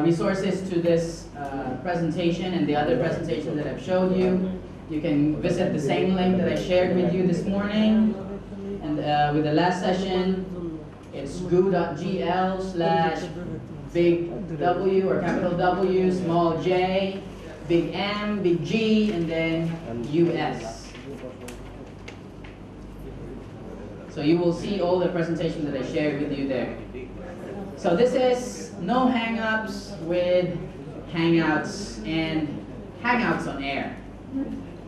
resources to this presentation and the other presentations that I've showed you. You can visit the same link that I shared with you this morning. And with the last session, it's goo.gl/big W or capital W, small j, big M, big G, and then US. So you will see all the presentations that I shared with you there. So this is no hang-ups with Hangouts and Hangouts on Air.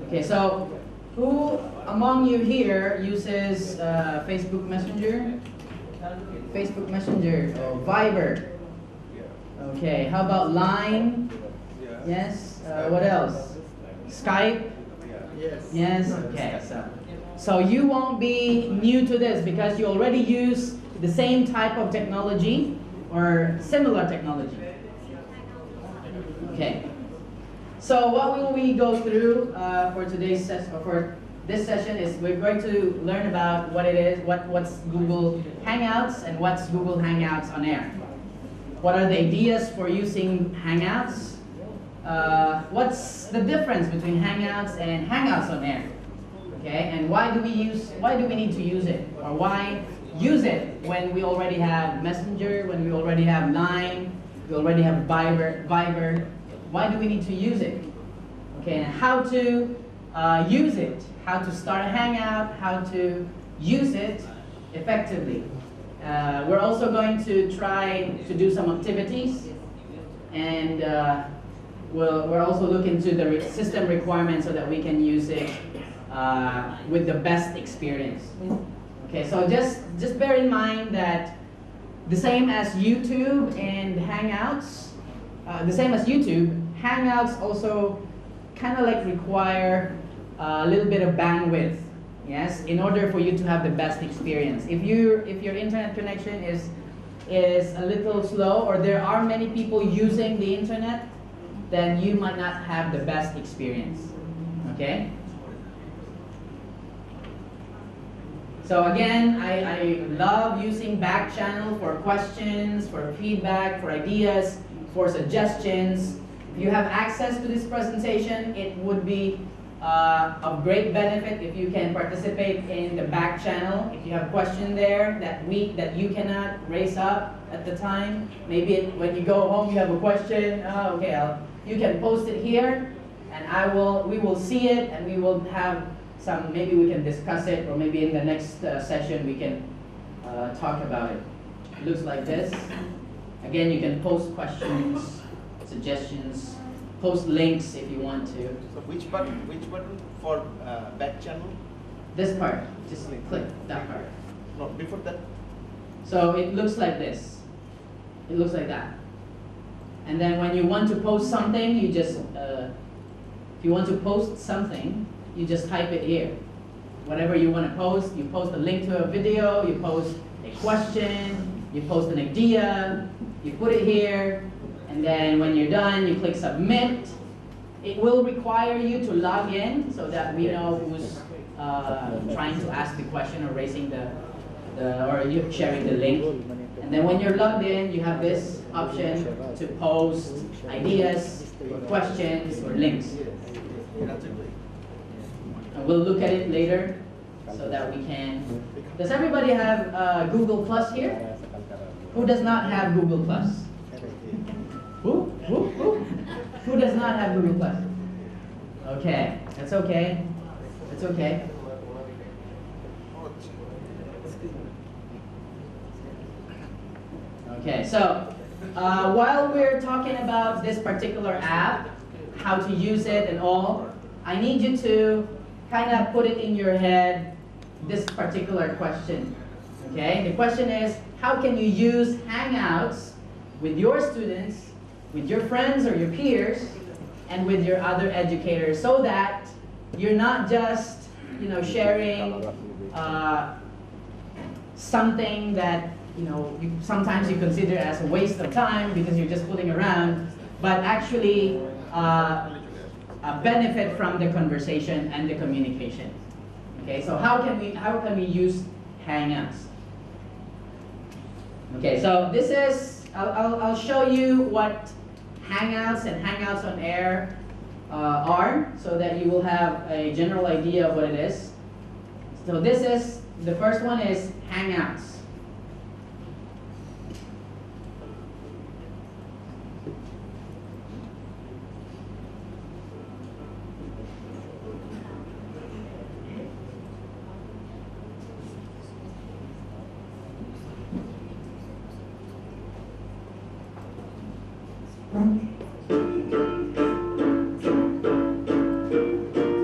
Okay, so who among you here uses Facebook Messenger? Facebook Messenger, or Viber? Okay, how about Line? Yes. What else? Skype? Yes. Okay. So you won't be new to this because you already use the same type of technology or similar technology. Okay. So what will we go through for today's session? For this session is we're going to learn about what it is, what's Google Hangouts and what's Google Hangouts on Air. What are the ideas for using Hangouts? What's the difference between Hangouts and Hangouts on Air? Okay, and why do we need to use it? Or why use it when we already have Messenger, when we already have Line, we already have Viber? Why do we need to use it? Okay, and how to use it, how to start a Hangout, how to use it effectively. We're also going to try to do some activities, and we're also looking into the system requirements so that we can use it with the best experience. Okay, so just bear in mind that the same as YouTube and Hangouts, Hangouts also kind of like require a little bit of bandwidth, yes, in order for you to have the best experience. If your internet connection is a little slow, or there are many people using the internet, then you might not have the best experience. Okay? So again, I love using back channel for questions, for feedback, for ideas, for suggestions. If you have access to this presentation, it would be of great benefit if you can participate in the back channel. If you have a question there that you cannot raise up at the time, maybe when you go home you have a question. You can post it here, and we will see it, and we will have some. Maybe we can discuss it, or maybe in the next session we can talk about it. It looks like this. Again, you can post questions, suggestions, post links if you want to. So which button for back channel? This part. Just click that part. No, before that. So it looks like this. It looks like that. And then when you want to post something, you just if you want to post something, you just type it here. Whatever you want to post, you post a link to a video, you post a question, you post an idea, you put it here. And then when you're done, you click submit. It will require you to log in so that we know who's trying to ask the question or raising or you sharing the link. And then when you're logged in, you have this option to post ideas, or questions, or links. And we'll look at it later so that we can. Does everybody have Google Plus here? Who does not have Google Plus? Who? Who does not have Google Plus? Okay, that's okay. That's okay. Okay, so while we're talking about this particular app, how to use it and all, I need you to kind of put it in your head, this particular question. Okay, the question is, how can you use Hangouts with your students, with your friends or your peers, and with your other educators, so that you're not just, sharing something that sometimes you consider as a waste of time because you're just fooling around, but actually benefit from the conversation and the communication. Okay, so how can we use Hangouts? Okay, so this is I'll show you what Hangouts and Hangouts on Air are, so that you will have a general idea of what it is. So the first one is Hangouts.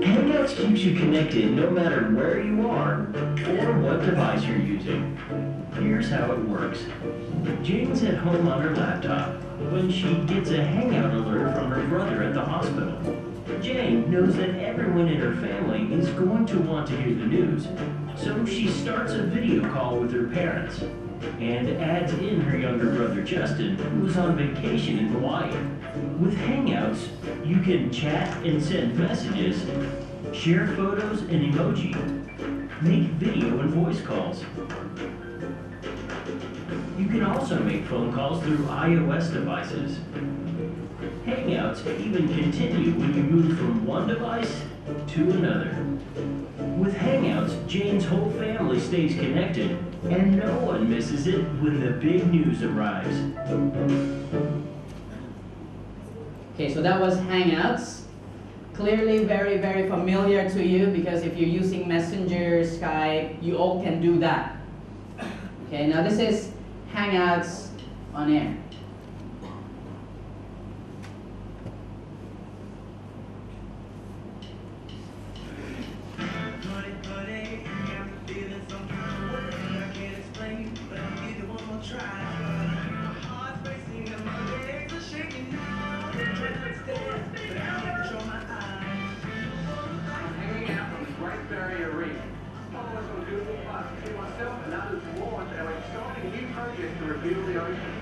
Hangouts keeps you connected no matter where you are or what device you're using. Here's how it works. Jane's at home on her laptop when she gets a Hangout alert from her brother at the hospital. Jane knows that everyone in her family is going to want to hear the news, so she starts a video call with her parents and adds in her younger brother Justin, who's on vacation in Hawaii. With Hangouts, you can chat and send messages, share photos and emoji, make video and voice calls. You can also make phone calls through iOS devices. Hangouts even continue when you move from one device to another. With Hangouts, Jane's whole family stays connected, and no one misses it when the big news arrives. Okay, so that was Hangouts. Clearly very, very familiar to you, because if you're using Messenger, Skype, you all can do that. Okay, now this is Hangouts on Air. To reveal the ocean.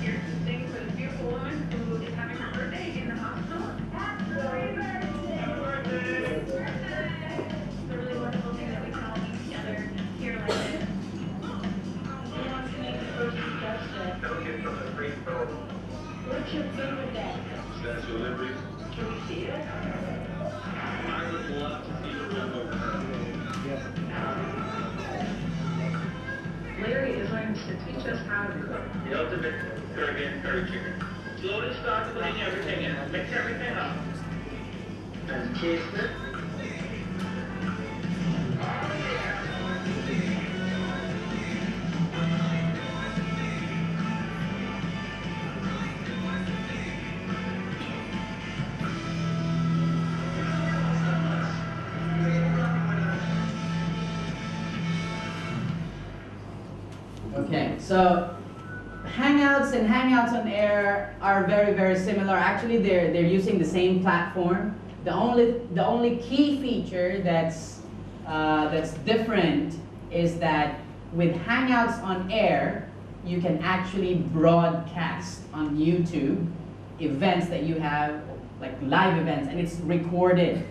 Here to sing for the beautiful woman who is having her birthday in the hospital. Happy birthday! It's a really wonderful thing that we can all be together here like this. Who wants to make the first suggestion? Don't get from the free throw. What's your favorite day? Statue of Liberty. Can we see it? I would love to see the film over her. Larry is going to teach us how to cook. The ultimate curry chicken. Slowly start putting everything in. Mix everything up. And taste it. Okay, so Hangouts and Hangouts on Air are very, very similar. Actually, they're using the same platform. The only key feature that's different is that with Hangouts on Air, you can actually broadcast on YouTube events that you have, like live events, and it's recorded,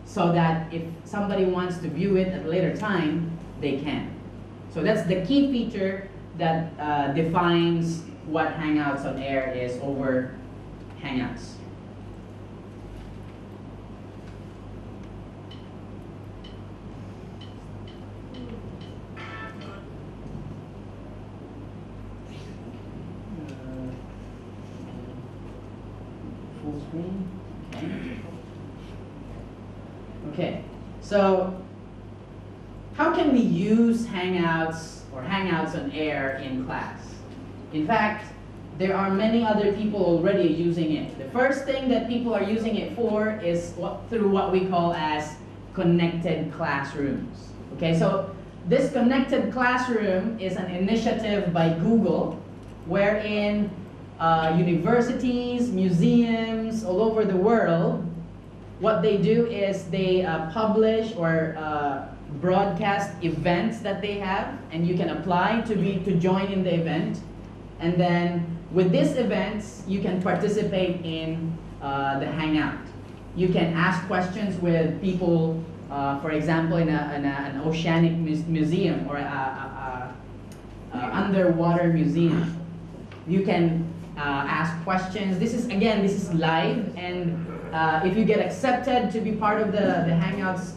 so that if somebody wants to view it at a later time, they can. So that's the key feature that defines what Hangouts on Air is over Hangouts. Full screen. Okay. Okay. So how can we use Hangouts or Hangouts on Air in class? In fact, there are many other people already using it. The first thing that people are using it for is through what we call as connected classrooms. Okay, so this connected classroom is an initiative by Google, wherein universities, museums all over the world, what they do is they publish or broadcast events that they have, and you can apply to join in the event. And then with these events, you can participate in the Hangout. You can ask questions with people for example, in an oceanic museum or underwater museum. You can ask questions. This is live, and if you get accepted to be part of the Hangouts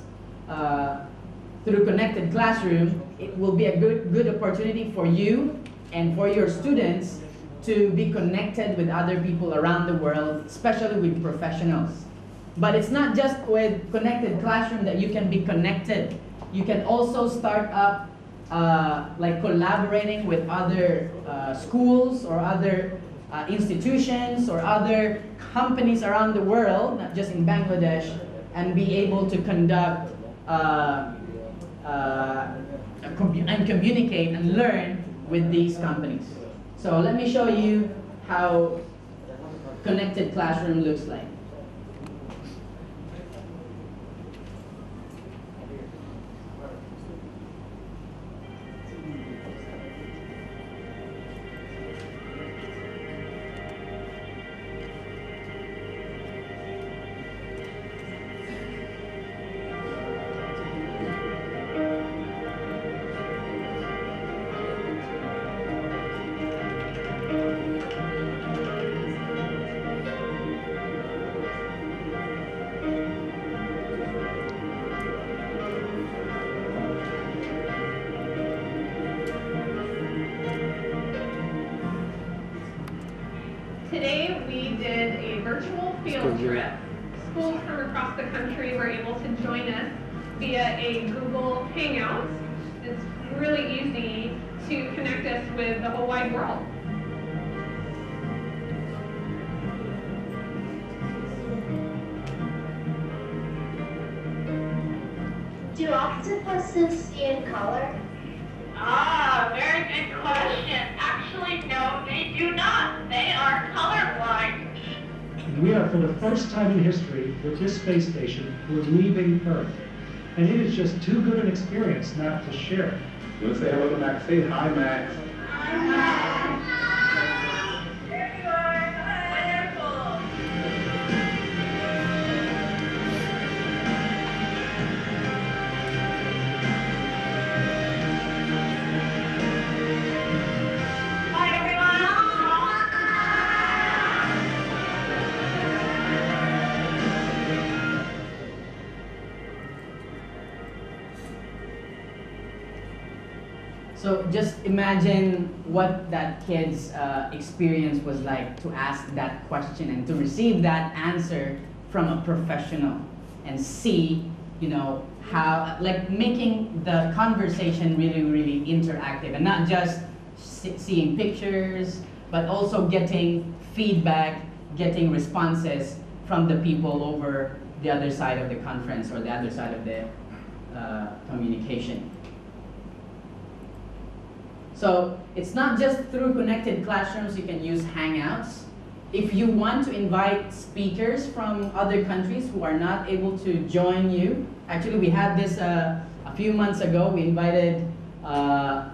through Connected Classroom, it will be a good opportunity for you and for your students to be connected with other people around the world, especially with professionals. But it's not just with Connected Classroom that you can be connected. You can also start up like collaborating with other schools or other institutions or other companies around the world, not just in Bangladesh, and be able to conduct and communicate and learn with these companies. So let me show you how Connected Classroom looks like. Today we did a virtual field trip. Schools from across the country were able to join us via a Google Hangouts. It's really easy to connect us with the whole wide world. Do octopuses see in color? Ah, very good question. Actually, no, they do not. They are colorblind. We are, for the first time in history, with this space station, we're leaving Earth. And it is just too good an experience not to share it. You want to say hello to Max? Say hi, Max. There you are. Wonderful. Hi, everyone. So just imagine what that kid's experience was like to ask that question and to receive that answer from a professional and see, you know, how, like making the conversation really, really interactive and not just seeing pictures, but also getting feedback, getting responses from the people over the other side of the conference or the other side of the communication. So it's not just through Connected Classrooms you can use Hangouts. If you want to invite speakers from other countries who are not able to join you, actually we had this a few months ago. We invited a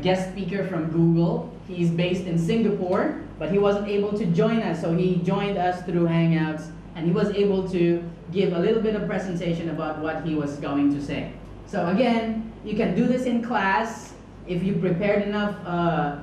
guest speaker from Google. He's based in Singapore, but he wasn't able to join us, so he joined us through Hangouts, and he was able to give a little bit of presentation about what he was going to say. So again, you can do this in class. If you prepared enough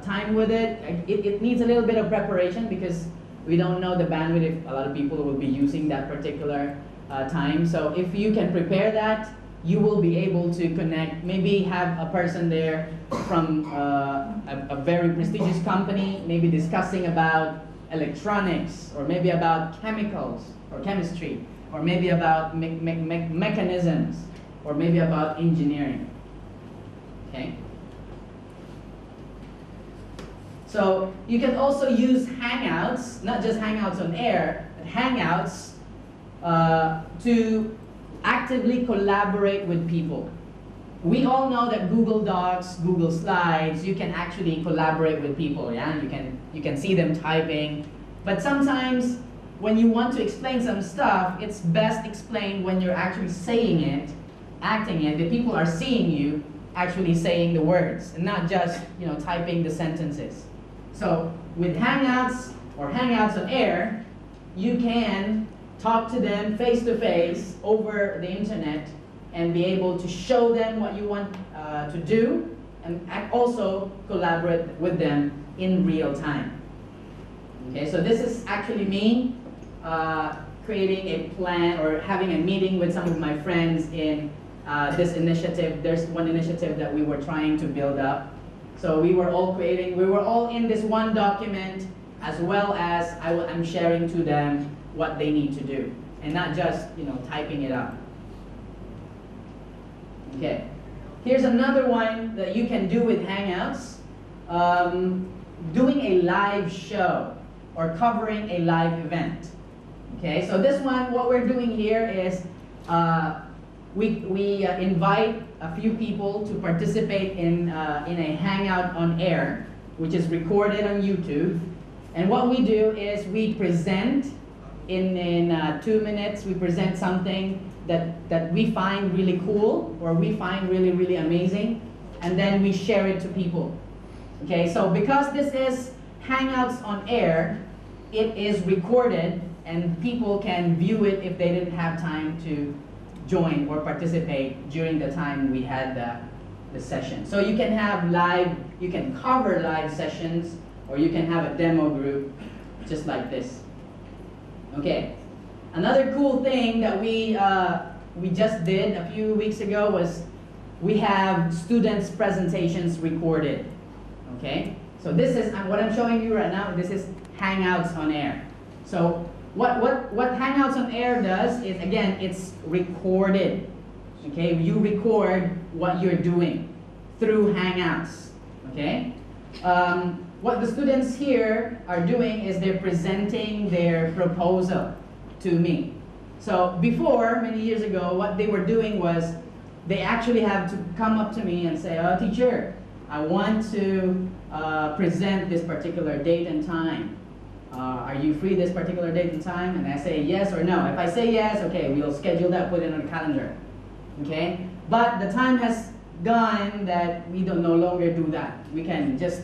time with it, it needs a little bit of preparation because we don't know the bandwidth if a lot of people will be using that particular time. So if you can prepare that, you will be able to connect, maybe have a person there from a very prestigious company, maybe discussing about electronics, or maybe about chemicals or chemistry, or maybe about mechanisms, or maybe about engineering. Okay? So you can also use Hangouts, not just Hangouts on air, but Hangouts to actively collaborate with people. We all know that Google Docs, Google Slides, you can actually collaborate with people, yeah? You can see them typing. But sometimes when you want to explain some stuff, it's best explained when you're actually saying it, acting it. The people are seeing you actually saying the words and not just, you know, typing the sentences. So with Hangouts or Hangouts on Air, you can talk to them face to face over the internet and be able to show them what you want to do and also collaborate with them in real time. Okay, so this is actually me creating a plan or having a meeting with some of my friends in this initiative. There's one initiative that we were trying to build up. So we were all in this one document, as well as I'm sharing to them what they need to do, and not just typing it up. Okay, here's another one that you can do with Hangouts. Doing a live show or covering a live event. Okay, so this one, what we're doing here is we invite a few people to participate in a Hangout on air, which is recorded on YouTube. And what we do is we present in 2 minutes. We present something that we find really cool or we find really, really amazing, and then we share it to people. Okay, so because this is Hangouts on air, it is recorded and people can view it if they didn't have time to join or participate during the time we had the session. So you can have you can cover live sessions, or you can have a demo group just like this. Okay, another cool thing that we just did a few weeks ago was we have students' presentations recorded. Okay, so this is what I'm showing you right now. This is Hangouts on air. So what Hangouts on air does is, again, it's recorded. Okay, you record what you're doing through Hangouts. Okay, what the students here are doing is they're presenting their proposal to me. So before, many years ago, what they were doing was they actually have to come up to me and say, "Oh, teacher, I want to present this particular date and time. Are you free this particular date and time?" And I say yes or no. If I say yes, okay, we'll schedule that, put it on the calendar. Okay? But the time has gone that we don't no longer do that. We can just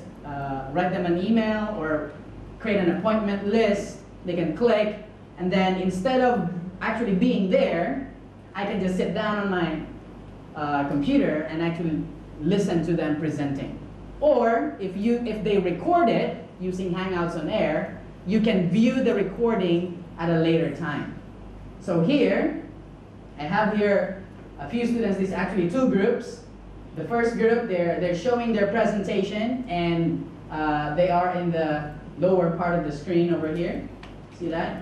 write them an email or create an appointment list. They can click, and then instead of actually being there, I can just sit down on my computer and actually listen to them presenting. Or if they record it using Hangouts on air, you can view the recording at a later time. So here, I have here a few students. These are actually two groups. The first group, they're showing their presentation, and they are in the lower part of the screen over here. See that?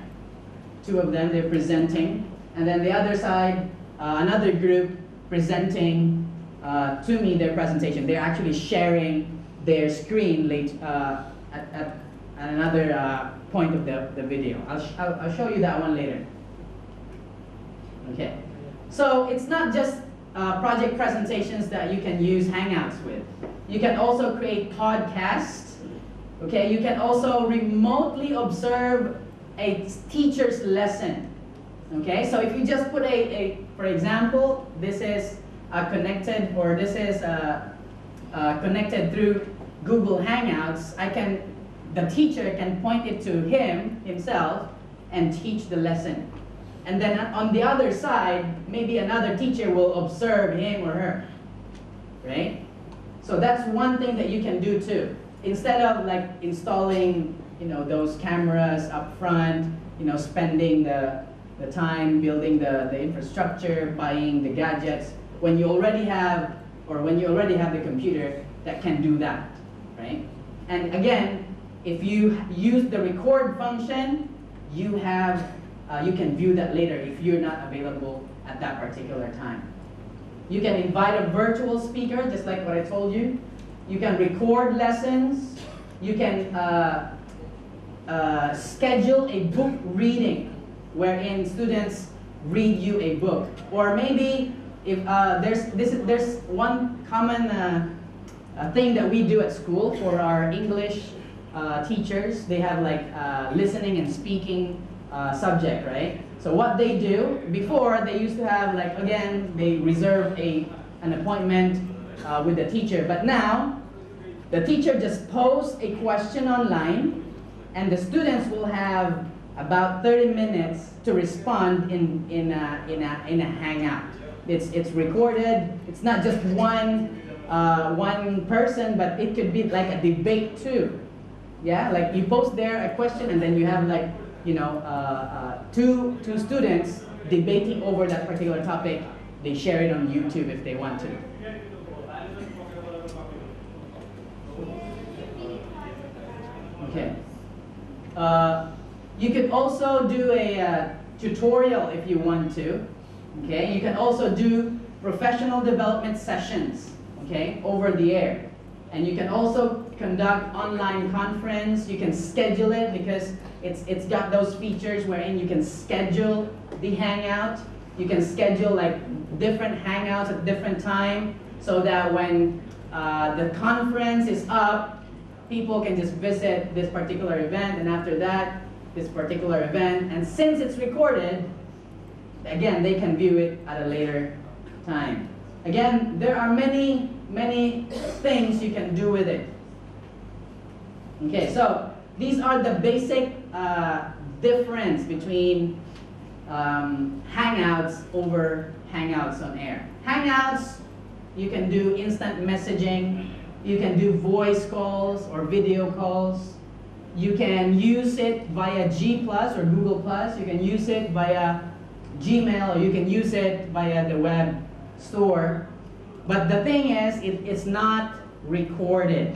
Two of them, they're presenting. And then the other side, another group presenting to me their presentation. They're actually sharing their screen at another point of the video. I'll show you that one later. Okay, so it's not just project presentations that you can use Hangouts with. You can also create podcasts. Okay, you can also remotely observe a teacher's lesson. Okay, so if you just put for example, this is connected, or this is connected through Google Hangouts, the teacher can point it to himself, and teach the lesson. And then on the other side, maybe another teacher will observe him or her, right? So that's one thing that you can do too. Instead of like installing, those cameras up front, spending the time building the infrastructure, buying the gadgets, when you already have the computer that can do that, right? And again, if you use the record function, you can view that later if you're not available at that particular time. You can invite a virtual speaker, just like what I told you. You can record lessons. You can schedule a book reading, wherein students read you a book. Or maybe if there's one common thing that we do at school for our English teachers. They have like listening and speaking subject, right? So what they do, before they used to have like, again, they reserve an appointment with the teacher. But now, the teacher just posts a question online, and the students will have about 30 minutes to respond in a hangout. It's recorded. It's not just one person, but it could be like a debate too. Yeah, like you post there a question, and then you have like two students debating over that particular topic. They share it on YouTube if they want to. Okay. You could also do a tutorial if you want to. Okay. You can also do professional development sessions. Okay, over the air. And you can also conduct online conference. You can schedule it because it's got those features wherein you can schedule the hangout. You can schedule like different hangouts at different time so that when the conference is up, people can just visit this particular event, and after that, this particular event. And since it's recorded, again, they can view it at a later time. Again, there are many things you can do with it. Okay, so these are the basic difference between Hangouts over Hangouts on air. Hangouts, you can do instant messaging. You can do voice calls or video calls. You can use it via G+ or Google+. You can use it via Gmail, or you can use it via the web store. But the thing is, it's not recorded.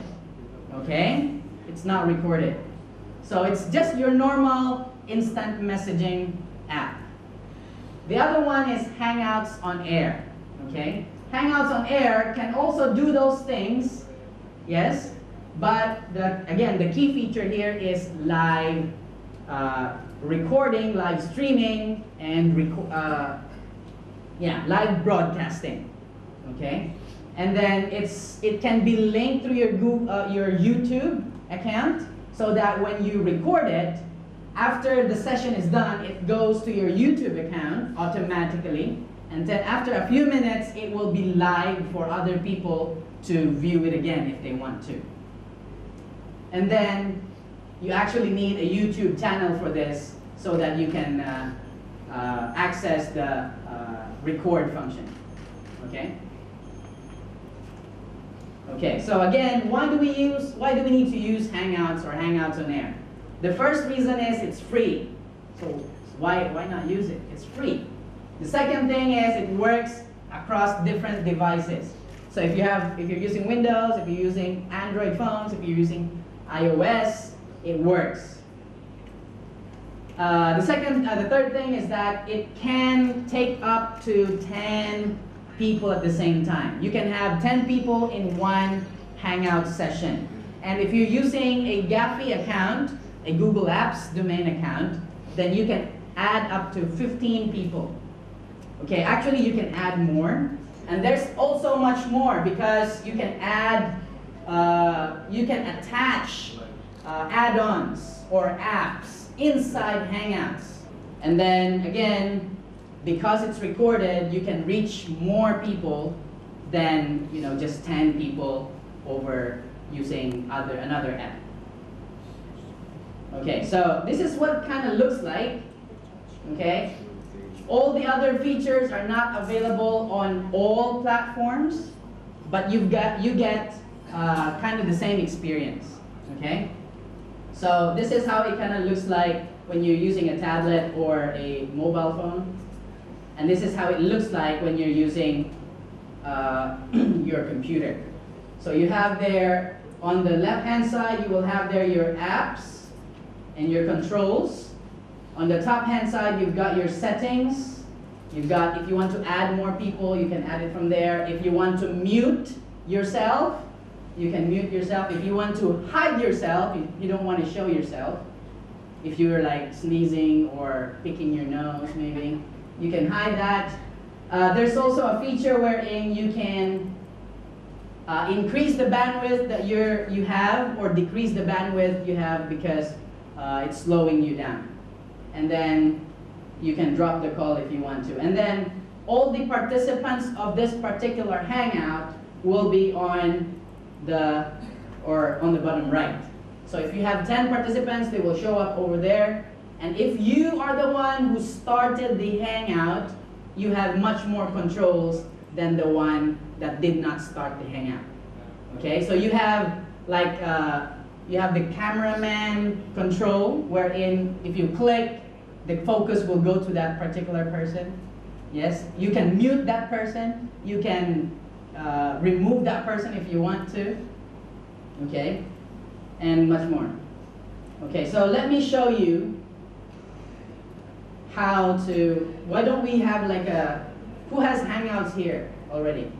Okay? It's not recorded. So it's just your normal instant messaging app. The other one is Hangouts on Air. Okay? Hangouts on Air can also do those things, yes, but again, the key feature here is live recording, live streaming, and live broadcasting. Okay, and then it can be linked through your YouTube account, so that when you record it, after the session is done, it goes to your YouTube account automatically, and then after a few minutes, it will be live for other people to view it again if they want to. And then you actually need a YouTube channel for this so that you can access the record function. Okay. Okay, so again, why do we need to use Hangouts or Hangouts on Air? The first reason is it's free. So why not use it? It's free. The second thing is it works across different devices. So if you're using Windows, if you're using Android phones, if you're using iOS, it works. The third thing is that it can take up to 10 people at the same time. You can have 10 people in one Hangout session. And if you're using a Gaphy account, a Google Apps domain account, then you can add up to 15 people. Okay, actually you can add more. And there's also much more because you can you can attach add-ons or apps inside Hangouts. And then again, because it's recorded, you can reach more people than just 10 people over using another app. Okay, so this is what it kind of looks like. Okay, all the other features are not available on all platforms, but you get kind of the same experience. Okay, so this is how it kind of looks like when you're using a tablet or a mobile phone. And this is how it looks like when you're using your computer. So you have there, on the left-hand side, you will have there your apps and your controls. On the top-hand side, you've got your settings. You've got, if you want to add more people, you can add it from there. If you want to mute yourself, you can mute yourself. If you want to hide yourself, you don't want to show yourself. If you're like sneezing or picking your nose, maybe, you can hide that. There's also a feature wherein you can increase the bandwidth that you have or decrease the bandwidth you have because it's slowing you down. And then you can drop the call if you want to. And then all the participants of this particular Hangout will be on the bottom right. So if you have 10 participants, they will show up over there. And if you are the one who started the Hangout, you have much more controls than the one that did not start the Hangout. Okay, so you have like you have the cameraman control, wherein if you click, the focus will go to that particular person. Yes, you can mute that person. You can remove that person if you want to. Okay, and much more. Okay, so let me show you how to. Why don't we have like a? Who has Hangouts here already?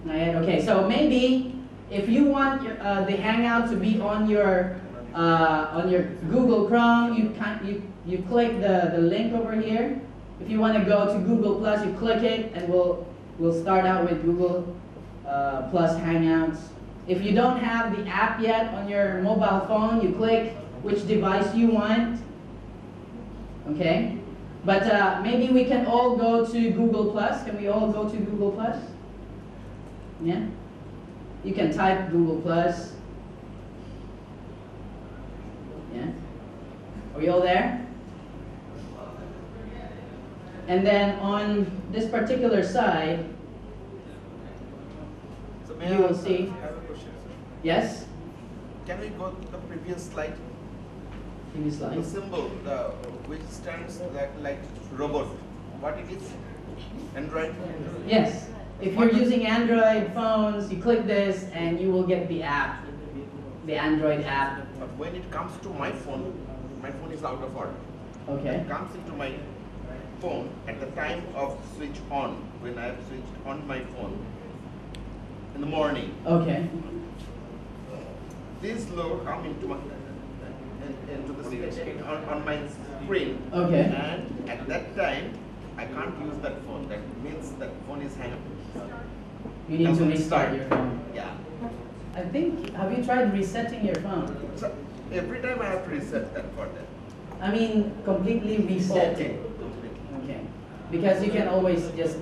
Not yet. Okay, so maybe if you want the Hangout to be on your Google Chrome, you click the link over here. If you want to go to Google Plus, you click it, and we'll start out with Google Plus Hangouts. If you don't have the app yet on your mobile phone, you click which device you want. Okay, but maybe we can all go to Google Plus. Can we all go to Google Plus? Yeah. You can type Google Plus. Yeah. Are we all there? And then on this particular side, So you will see. I have a question, sir. Yes? Can we go to the previous slide? Previous The slide. symbol, which stands like robot. What it is? Android? Yes. If you're using Android phones, you click this and you will get the app, the Android app. But when it comes to my phone is out of order. Okay. It comes into my phone at the time of switch on, when I have switched on my phone in the morning. Okay. This logo come into the on my screen. Okay. And at that time, I can't use that phone. That means that phone is hanging. You need to Doesn't restart start. your phone. Yeah. I think, have you tried resetting your phone? So every time I have to reset that for that. I mean, completely reset Okay. it. Okay. Because you can always just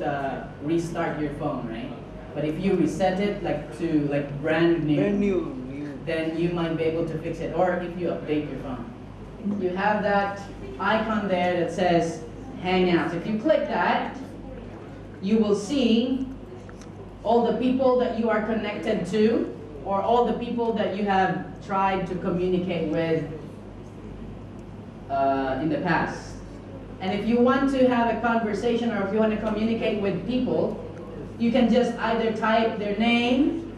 restart your phone, right? But if you reset it to brand new, then you might be able to fix it. Or if you update your phone. You have that icon there that says Hangouts. If you click that, you will see all the people that you are connected to, or all the people that you have tried to communicate with in the past. And if you want to have a conversation, or if you want to communicate with people, you can just either type their name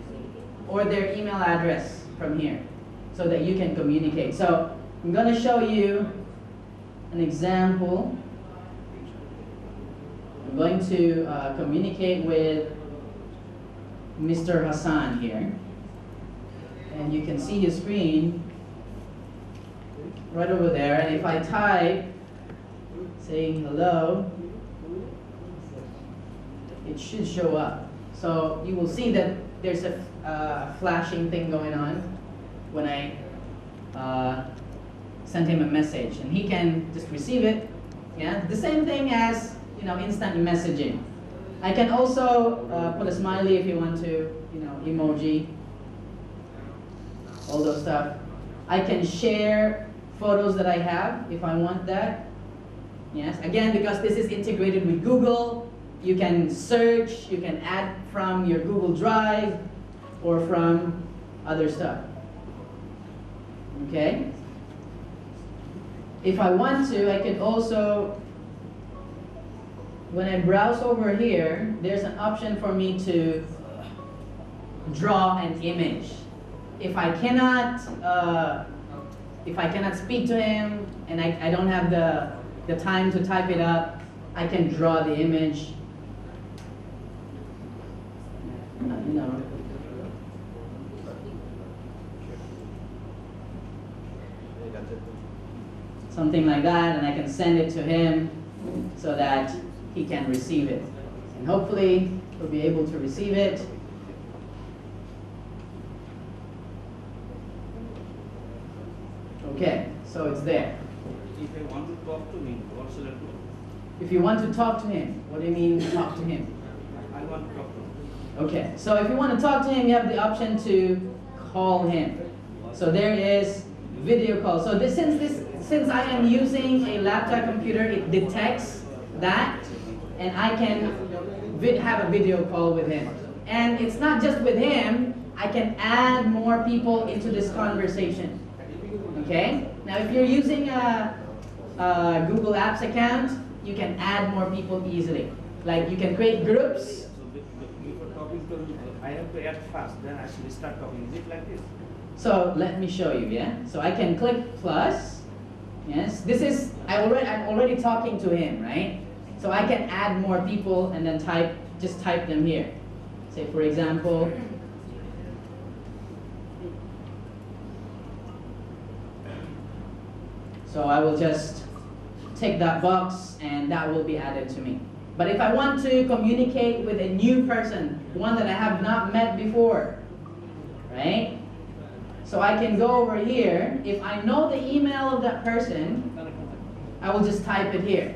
or their email address from here, so that you can communicate. So I'm going to show you an example. I'm going to communicate with Mr. Hassan here. And you can see his screen right over there. And if I type saying hello, it should show up. So you will see that there's a flashing thing going on when I send him a message, and he can just receive it. Yeah, the same thing as instant messaging. I can also put a smiley if you want to, emoji, all those stuff. I can share photos that I have if I want that. Yes, again, because this is integrated with Google, you can search, you can add from your Google Drive or from other stuff. Okay? If I want to, I can also, when I browse over here, there's an option for me to draw an image. If I cannot speak to him and I don't have the time to type it up, I can draw the image. Something like that, and I can send it to him so that he can receive it. And hopefully, he'll be able to receive it. Okay, so it's there. If I want to talk to him, what should I do? If you want to talk to him, what do you mean talk to him? I want to talk to him. Okay, so if you want to talk to him, you have the option to call him. So there is video call. So since since I am using a laptop computer, it detects that, and I can have a video call with him. And it's not just with him, I can add more people into this conversation. Okay? Now if you're using a Google Apps account, you can add more people easily. Like you can create groups. So before talking to him, I have to add fast, then actually start talking. Is it like this? So let me show you, yeah? So I can click plus. Yes, this is, I'm already talking to him, right? So I can add more people and then just type them here. Say for example, so I will just tick that box and that will be added to me. But if I want to communicate with a new person, one that I have not met before, right? So I can go over here. If I know the email of that person, I will just type it here.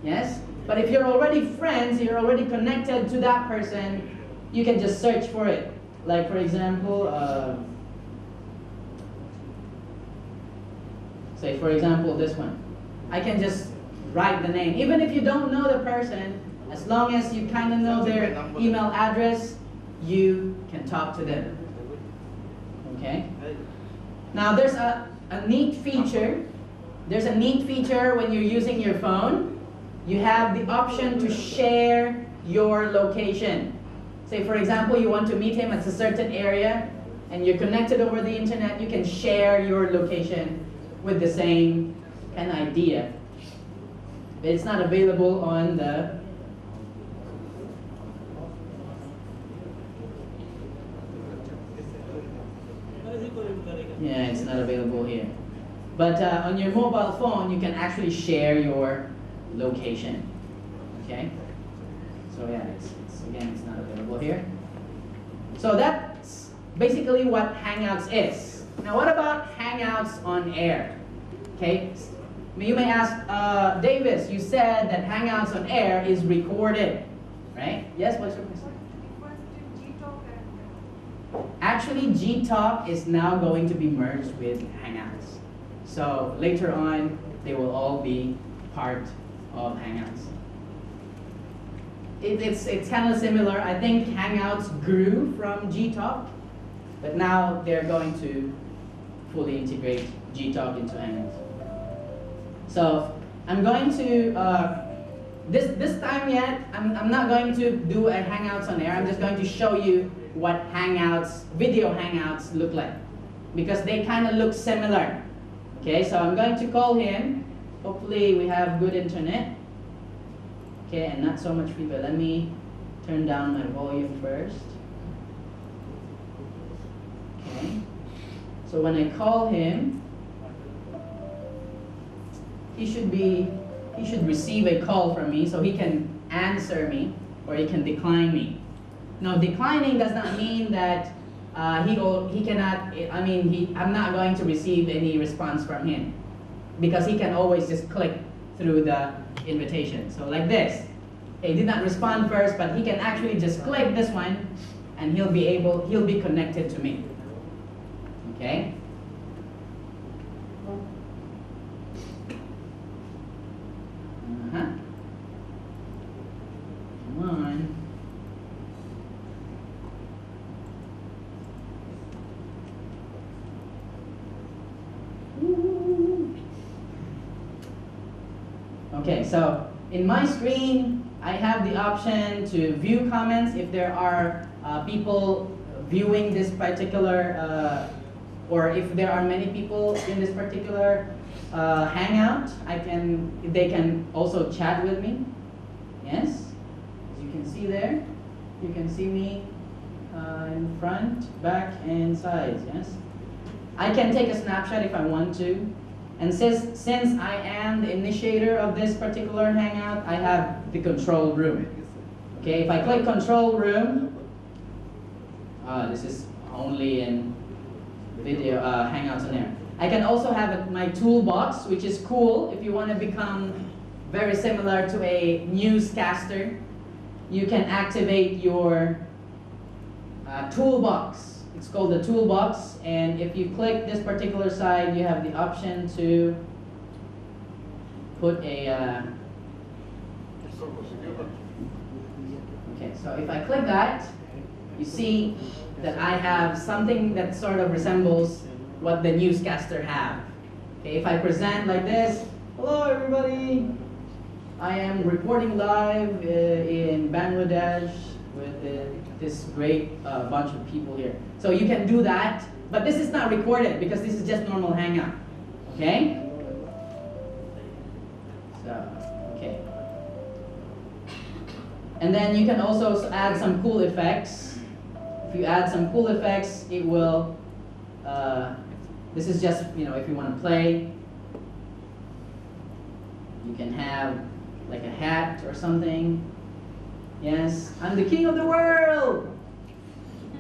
Yes? But if you're already friends, you're already connected to that person, you can just search for it. Like for example, say for example this one. I can just write the name. Even if you don't know the person, as long as you kind of know their email address, you can talk to them. Okay? Now there's a neat feature. There's a neat feature when you're using your phone. You have the option to share your location. Say for example, you want to meet him at a certain area and you're connected over the internet, you can share your location with the same kind of idea. But it's not available on the yeah, it's not available here. But on your mobile phone, you can actually share your location. Okay? So yeah, again, it's not available here. So that's basically what Hangouts is. Now what about Hangouts on air? Okay? You may ask, Davis, you said that Hangouts on air is recorded, right? Yes, what's your question? Actually, Gtalk is now going to be merged with Hangouts. So later on, they will all be part of Hangouts. It's kind of similar. I think Hangouts grew from Gtalk, but now they're going to fully integrate Gtalk into Hangouts. So I'm going to, this time yet, I'm not going to do a Hangouts on air. I'm just going to show you what Hangouts, video Hangouts look like, because they kind of look similar. Okay, so I'm going to call him. Hopefully we have good internet. Okay, and not so much feedback. Let me turn down my volume first. Okay, so when I call him, he should receive a call from me, so he can answer me or he can decline me. Now, declining does not mean that he cannot, I'm not going to receive any response from him, because he can always just click through the invitation. So like this, he did not respond first, but he can actually just click this one and he'll be connected to me. Okay? Come on. Okay, so in my screen, I have the option to view comments if there are people viewing this particular, or if there are many people in this particular hangout, they can also chat with me. Yes, as you can see there, you can see me in front, back, and sides. Yes, I can take a snapshot if I want to. And since I am the initiator of this particular hangout, I have the control room. Okay, if I click control room, this is only in video Hangouts on air. I can also have my toolbox, which is cool. If you want to become very similar to a newscaster, you can activate your toolbox. It's called the toolbox, and if you click this particular side, you have the option to put a, okay, so if I click that, you see that I have something that sort of resembles what the newscaster have. Okay, if I present like this, hello everybody, I am reporting live in Bangladesh with this great bunch of people here. So you can do that, but this is not recorded because this is just normal Hangout. Okay? So, okay. And then you can also add some cool effects. If you add some cool effects, it will, this is just, you know, if you want to play, you can have like a hat or something. Yes, I'm the king of the world!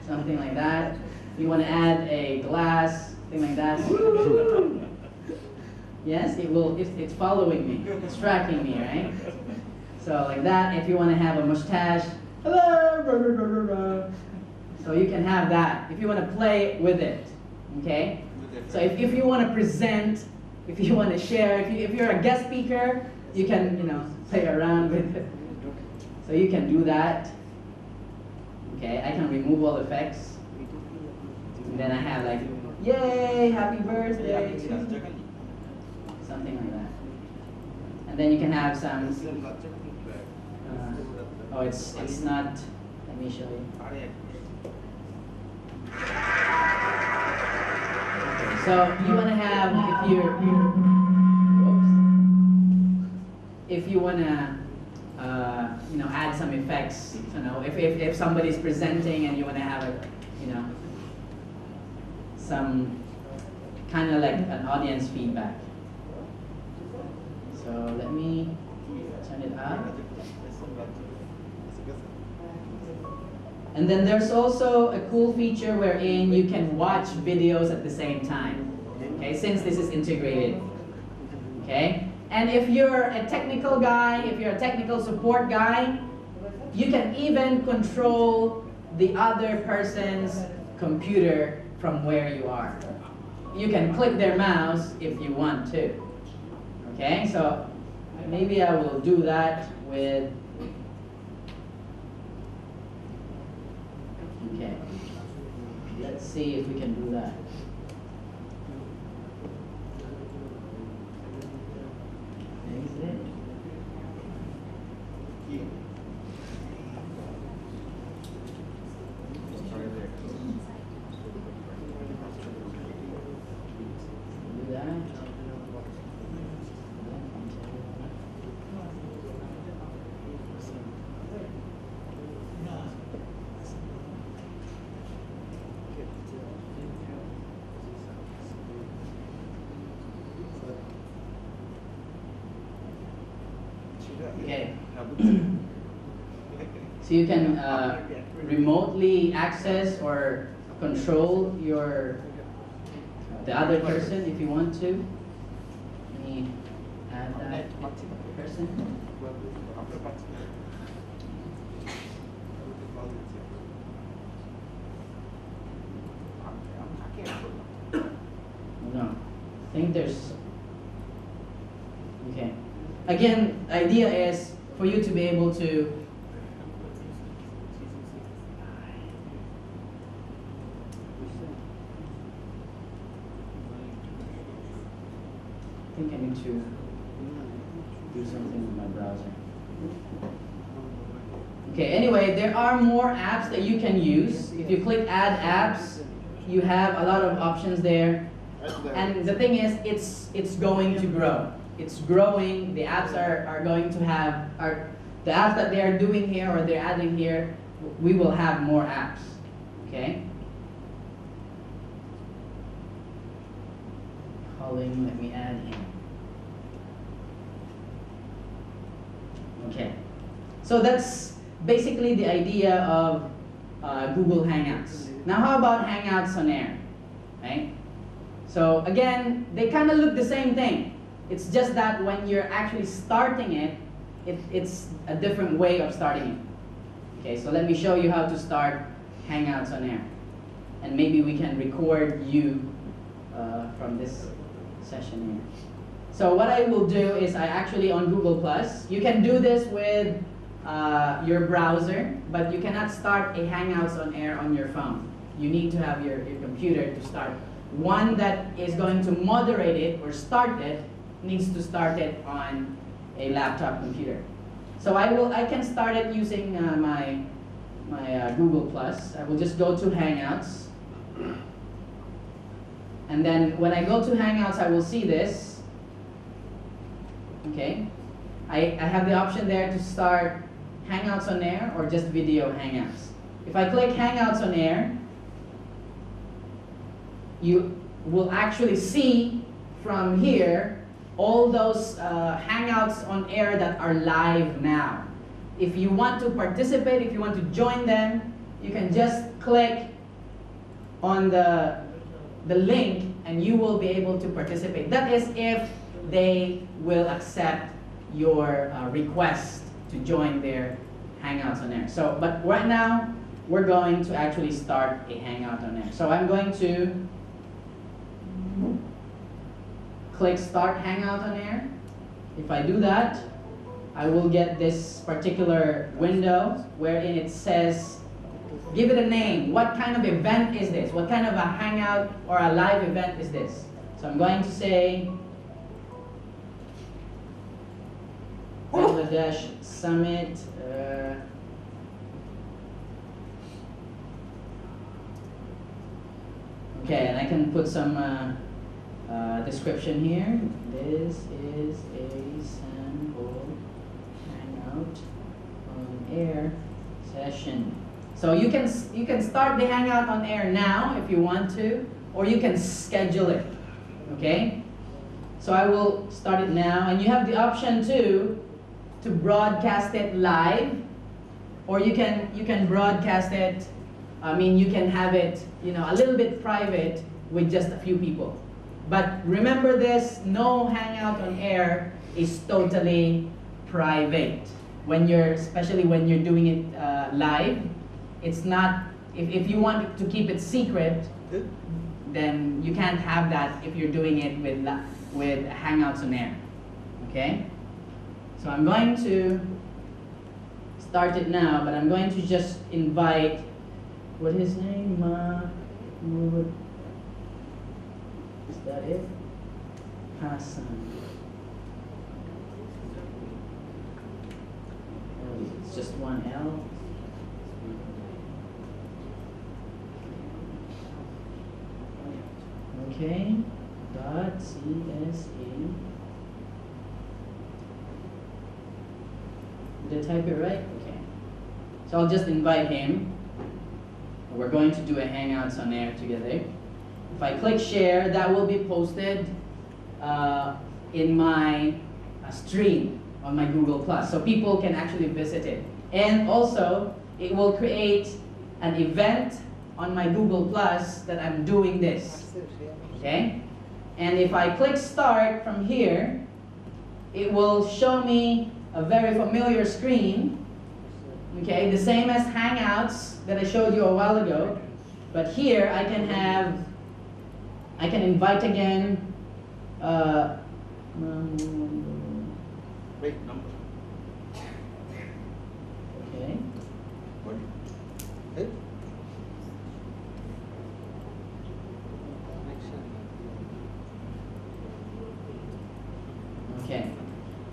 Something like that. If you want to add a glass, thing like that. Yes, it will, it's following me, it's tracking me, right? So like that, if you want to have a mustache, hello! So you can have that, if you want to play with it, okay? So if you want to present, if you want to share, if you're a guest speaker, you can, you know, play around with it. So you can do that. Okay, I can remove all effects. And then I have like, yay, happy birthday. Something like that. And then you can have some, oh, it's not, let me show you. Okay, so you want to have, if you want to, you know, add some effects, you know, if somebody's presenting and you want to have a, you know, some kind of like an audience feedback. So let me turn it up. And then there's also a cool feature wherein you can watch videos at the same time. Okay, since this is integrated. Okay? And if you're a technical guy, if you're a technical support guy, you can even control the other person's computer from where you are. You can click their mouse if you want to. Okay, so maybe I will do that with, okay, let's see if we can do that. Exit. Do that. Okay. So you can remotely access or control the other person if you want to. Let me add that person. No, I think there's, okay. Again, the idea is for you to be able to I think I need to do something with my browser. Okay, anyway, there are more apps that you can use. If you click add apps, you have a lot of options there. And the thing is, it's going to grow. It's growing. The apps are going to have, the apps that they are doing here or they're adding here, we will have more apps. Okay? Calling, let me add in. Okay. So that's basically the idea of Google Hangouts. Now how about Hangouts on Air? Right? So again, they kind of look the same thing. It's just that when you're actually starting it, it's a different way of starting it. Okay, so let me show you how to start Hangouts on Air. And maybe we can record you from this session here. So what I will do is I actually on Google Plus, you can do this with your browser, but you cannot start a Hangouts on Air on your phone. You need to have your computer to start. One that is going to moderate it or start it needs to start it on a laptop computer. So I can start it using my Google Plus. I will just go to Hangouts. And then when I go to Hangouts, I will see this. Okay. I have the option there to start Hangouts on Air or just video Hangouts. If I click Hangouts on Air, you will actually see from here all those Hangouts on Air that are live now. If you want to participate, if you want to join them, you can just click on the link and you will be able to participate. That is if they will accept your request to join their Hangouts on Air. So, but right now, we're going to actually start a Hangout on Air. So I'm going to click Start Hangout on Air. If I do that, I will get this particular window wherein it says, give it a name. What kind of event is this? What kind of a Hangout or a live event is this? So I'm going to say Bangladesh Summit. Okay, and I can put some description here. This is a sample Hangout on Air session. So you can start the Hangout on Air now if you want to, or you can schedule it. Okay. So I will start it now, and you have the option to broadcast it live, or you can broadcast it. I mean, you can have it, a little bit private with just a few people. But remember this: no Hangout on Air is totally private. Especially when you're doing it live, it's not. If you want to keep it secret, then you can't have that if you're doing it with Hangouts on Air. Okay. So I'm going to start it now, but I'm going to just invite, what is his name? Is that it? Hassan. Oh, it's just one L. Okay. .cse. Did I type it right? Okay. So I'll just invite him. We're going to do a Hangouts on Air together. If I click share, that will be posted in my stream on my Google+. So people can actually visit it. And also, it will create an event on my Google+ that I'm doing this. Okay? And if I click start from here, it will show me a very familiar screen, okay, the same as Hangouts that I showed you a while ago, but here I can invite again. Wait, number. Okay. What? Hey? Okay.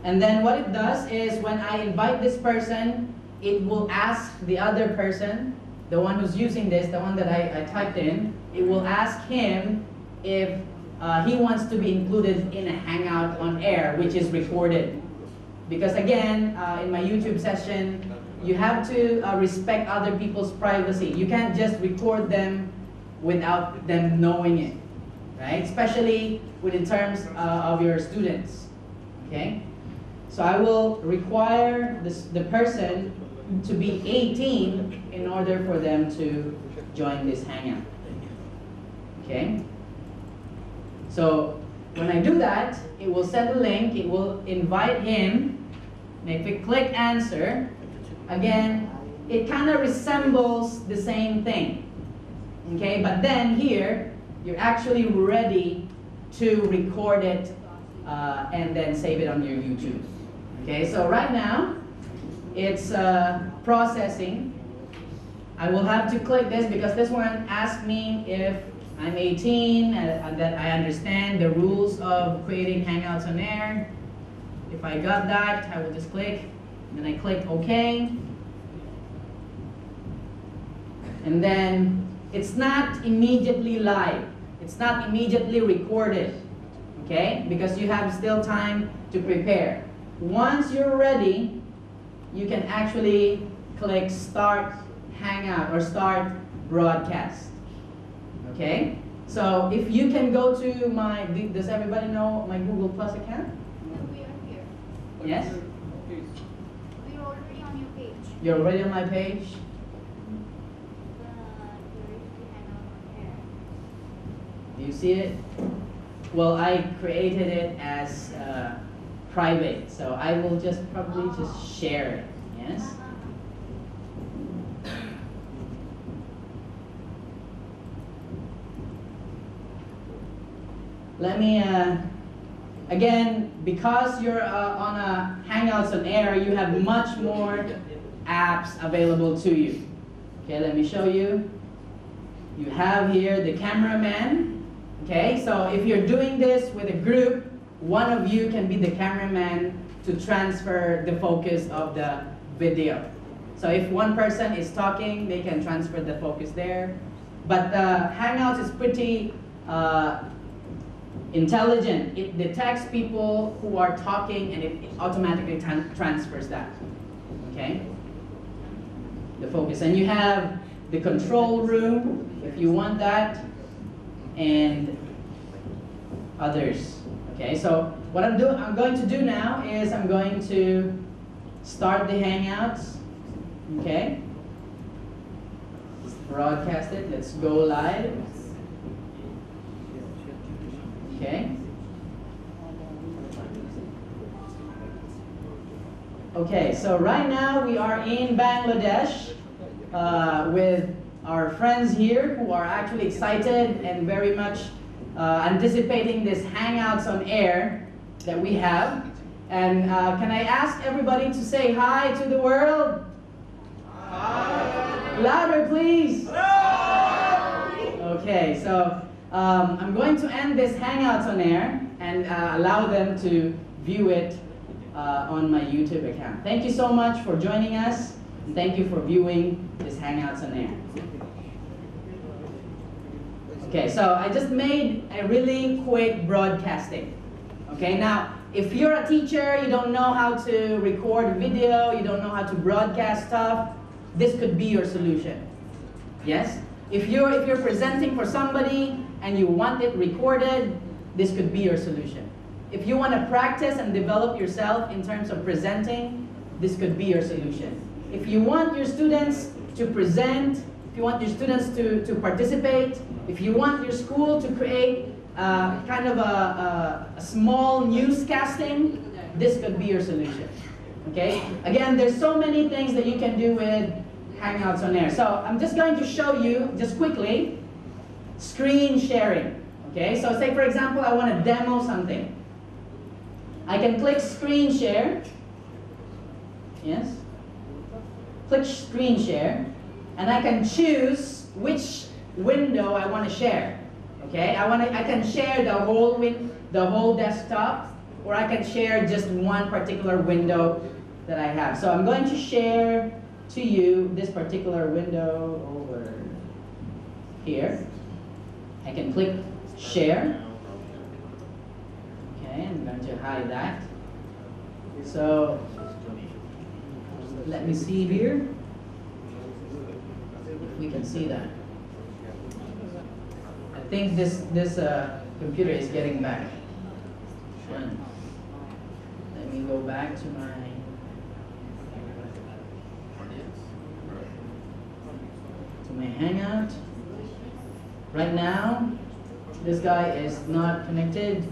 And then what it does is when I invite this person, it will ask the other person, the one who's using this, the one that I typed in, it will ask him if he wants to be included in a Hangout on Air, which is recorded. Because again, in my YouTube session, you have to respect other people's privacy. You can't just record them without them knowing it, right? Especially in terms of your students, okay? So I will require the person to be 18 in order for them to join this Hangout. Okay? So when I do that, it will send a link, it will invite him, and if we click answer, again, it kind of resembles the same thing. Okay? But then here, you're actually ready to record it and then save it on your YouTube. Okay, so right now, it's processing. I will have to click this because this one asks me if I'm 18, that I understand the rules of creating Hangouts on Air. If I got that, I will just click, and then I click OK. And then it's not immediately live. It's not immediately recorded, okay? Because you have still time to prepare. Once you're ready, you can actually click Start Hangout or Start Broadcast, okay? So if you can go to my, does everybody know my Google Plus account? No, we are here. Yes? We're already on your page. You're already on my page? Do you see it? Well, I created it as private, so I will just probably just share it. Yes? Let me, again, because you're on a Hangouts on Air, you have much more apps available to you. Okay, let me show you. You have here the cameraman. Okay, so if you're doing this with a group, one of you can be the cameraman to transfer the focus of the video. So if one person is talking, they can transfer the focus there. But Hangouts is pretty intelligent. It detects people who are talking and it automatically transfers that. Okay? The focus. And you have the control room if you want that, and others. Okay, so what I'm going to do now is I'm going to start the Hangouts. Okay, let's broadcast it. Let's go live. Okay. Okay, so right now we are in Bangladesh with our friends here who are actually excited and very much anticipating this Hangouts on Air that we have. And can I ask everybody to say hi to the world? Hi. Louder, please. Hello. Okay, so I'm going to end this Hangouts on Air and allow them to view it on my YouTube account. Thank you so much for joining us, and thank you for viewing this Hangouts on Air. Okay, so I just made a really quick broadcasting. Okay, now if you're a teacher, you don't know how to record video, you don't know how to broadcast stuff, this could be your solution. Yes? If you're presenting for somebody and you want it recorded, this could be your solution. If you want to practice and develop yourself in terms of presenting, this could be your solution. If you want your students to present, if you want your students to participate, if you want your school to create kind of a small newscasting, this could be your solution. Okay? Again, there's so many things that you can do with Hangouts on Air. So I'm just going to show you, just quickly, screen sharing. Okay? So say, for example, I want to demo something. I can click screen share. Yes? Click screen share. And I can choose which window I want to share. Okay? I can share the whole desktop, or I can share just one particular window that I have. So I'm going to share to you this particular window over here. I can click share. Okay, I'm going to hide that. So let me see here if we can see that. I think this computer is getting back. Let me go back to my Hangout. Right now, this guy is not connected.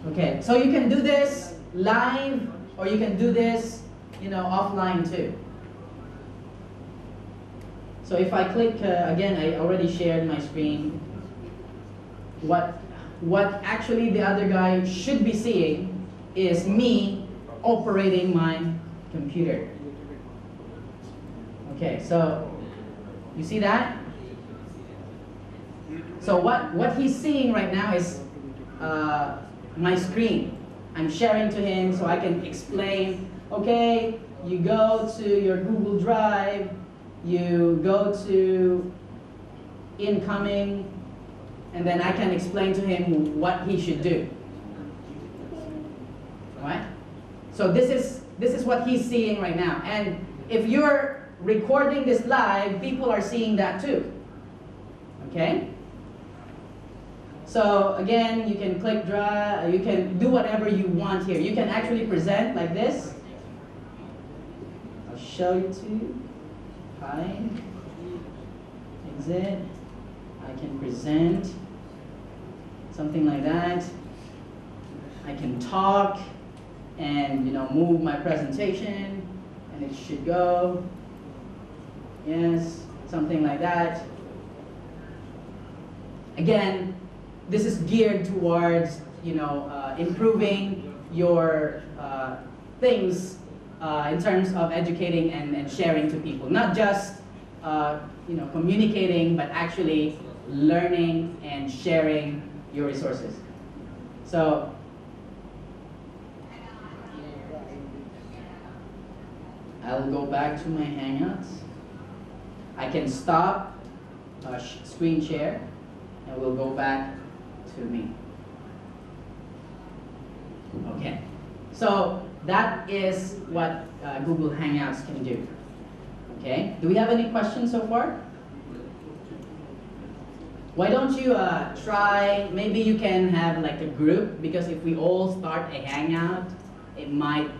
Okay, so you can do this live, or you can do this, offline too. So if I click again, I already shared my screen. what actually the other guy should be seeing is me operating my computer. Okay, so you see that? So what he's seeing right now is my screen. I'm sharing to him so I can explain, okay, you go to your Google Drive, you go to incoming, and then I can explain to him what he should do. Right? So this is what he's seeing right now. And if you're recording this live, people are seeing that too. Okay? So again, you can click drag, you can do whatever you want here. You can actually present like this. I'll show you too. Hide, exit. I can present, something like that. I can talk and move my presentation, and it should go. Yes, something like that. Again, this is geared towards improving your things in terms of educating and sharing to people, not just communicating, but actually learning and sharing your resources. So I'll go back to my Hangouts. I can stop screen share, and we'll go back to me. Okay, so that is what Google Hangouts can do. Okay, do we have any questions so far? Why don't you try, maybe you can have like a group, because if we all start a Hangout, it might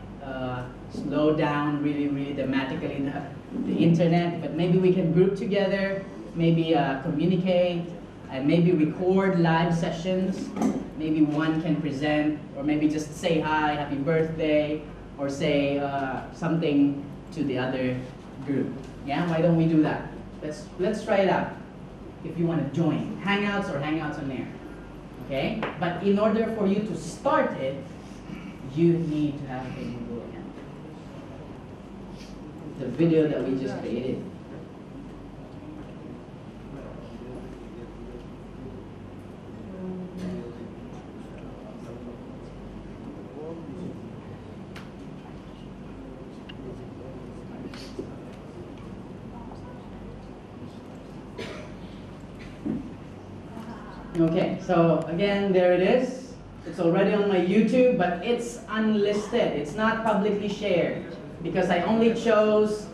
slow down really dramatically the internet, but maybe we can group together, maybe communicate, and maybe record live sessions. Maybe one can present, or maybe just say hi, happy birthday, or say something to the other group. Yeah, why don't we do that? Let's try it out. If you want to join Hangouts or Hangouts on Air, okay? But in order for you to start it, you need to have a Google account. The video that we just created. Okay, so again, there it is. It's already on my YouTube, but it's unlisted. It's not publicly shared because I only chose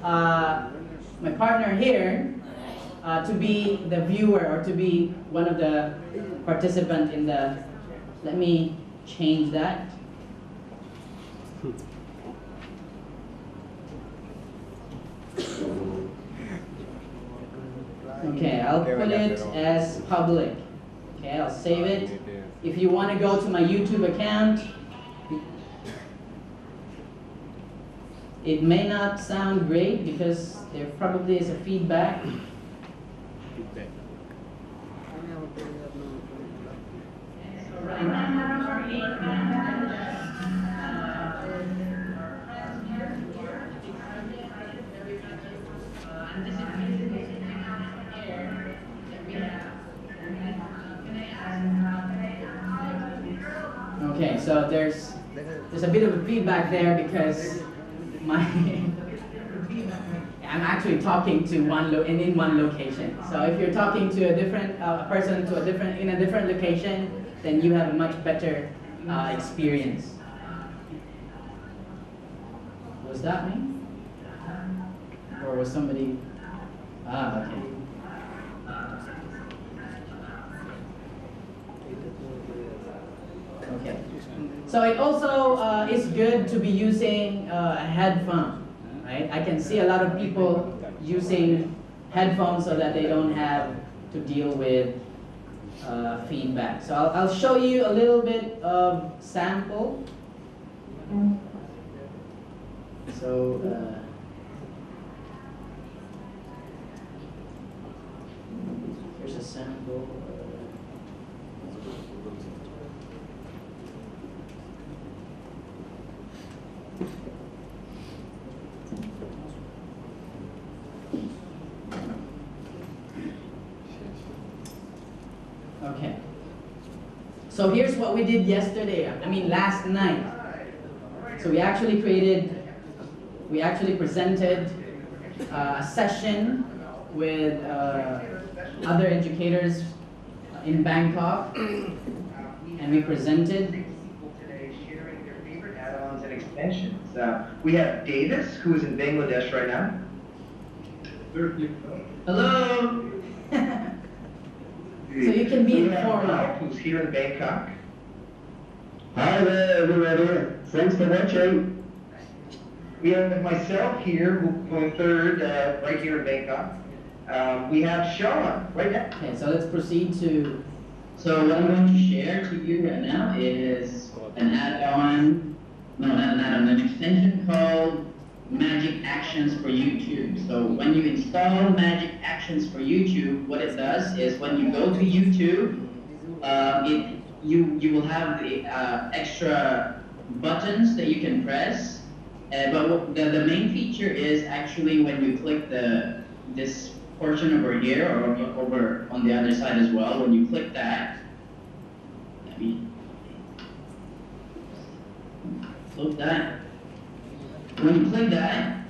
my partner here to be the viewer, or to be one of the participants in the. Let me change that. Okay, I'll put it as public. Okay, I'll save it. If you want to go to my YouTube account, it may not sound great because there probably is a feedback. Okay, so there's a bit of a feedback there because I'm actually talking to in one location. So if you're talking to a different person in a different location, then you have a much better experience. Was that me? Or was somebody? Ah, okay. Okay. So it also is good to be using a headphone, right? I can see a lot of people using headphones so that they don't have to deal with feedback. So I'll show you a little bit of sample. So here's a sample. Okay. So here's what we did yesterday, last night. So we actually presented a session with other educators in Bangkok, and we presented sharing their favorite add-ons and extensions. We have Davis, who is in Bangladesh right now. hello. So you can be informed. Ralph, who's here in Bangkok. Hi there, everybody. Thanks for watching. We have myself here, going third, right here in Bangkok. We have Sean, right now. Okay, so let's proceed to. So what I'm going to share to you right now is an add-on, no, not an add-on, an extension called Magic Actions for YouTube. So when you install Magic Actions for YouTube, what it does is when you go to YouTube, you will have the extra buttons that you can press. But the main feature is actually when you click this portion over here or over on the other side as well. When you click that, let me close that. When you click that,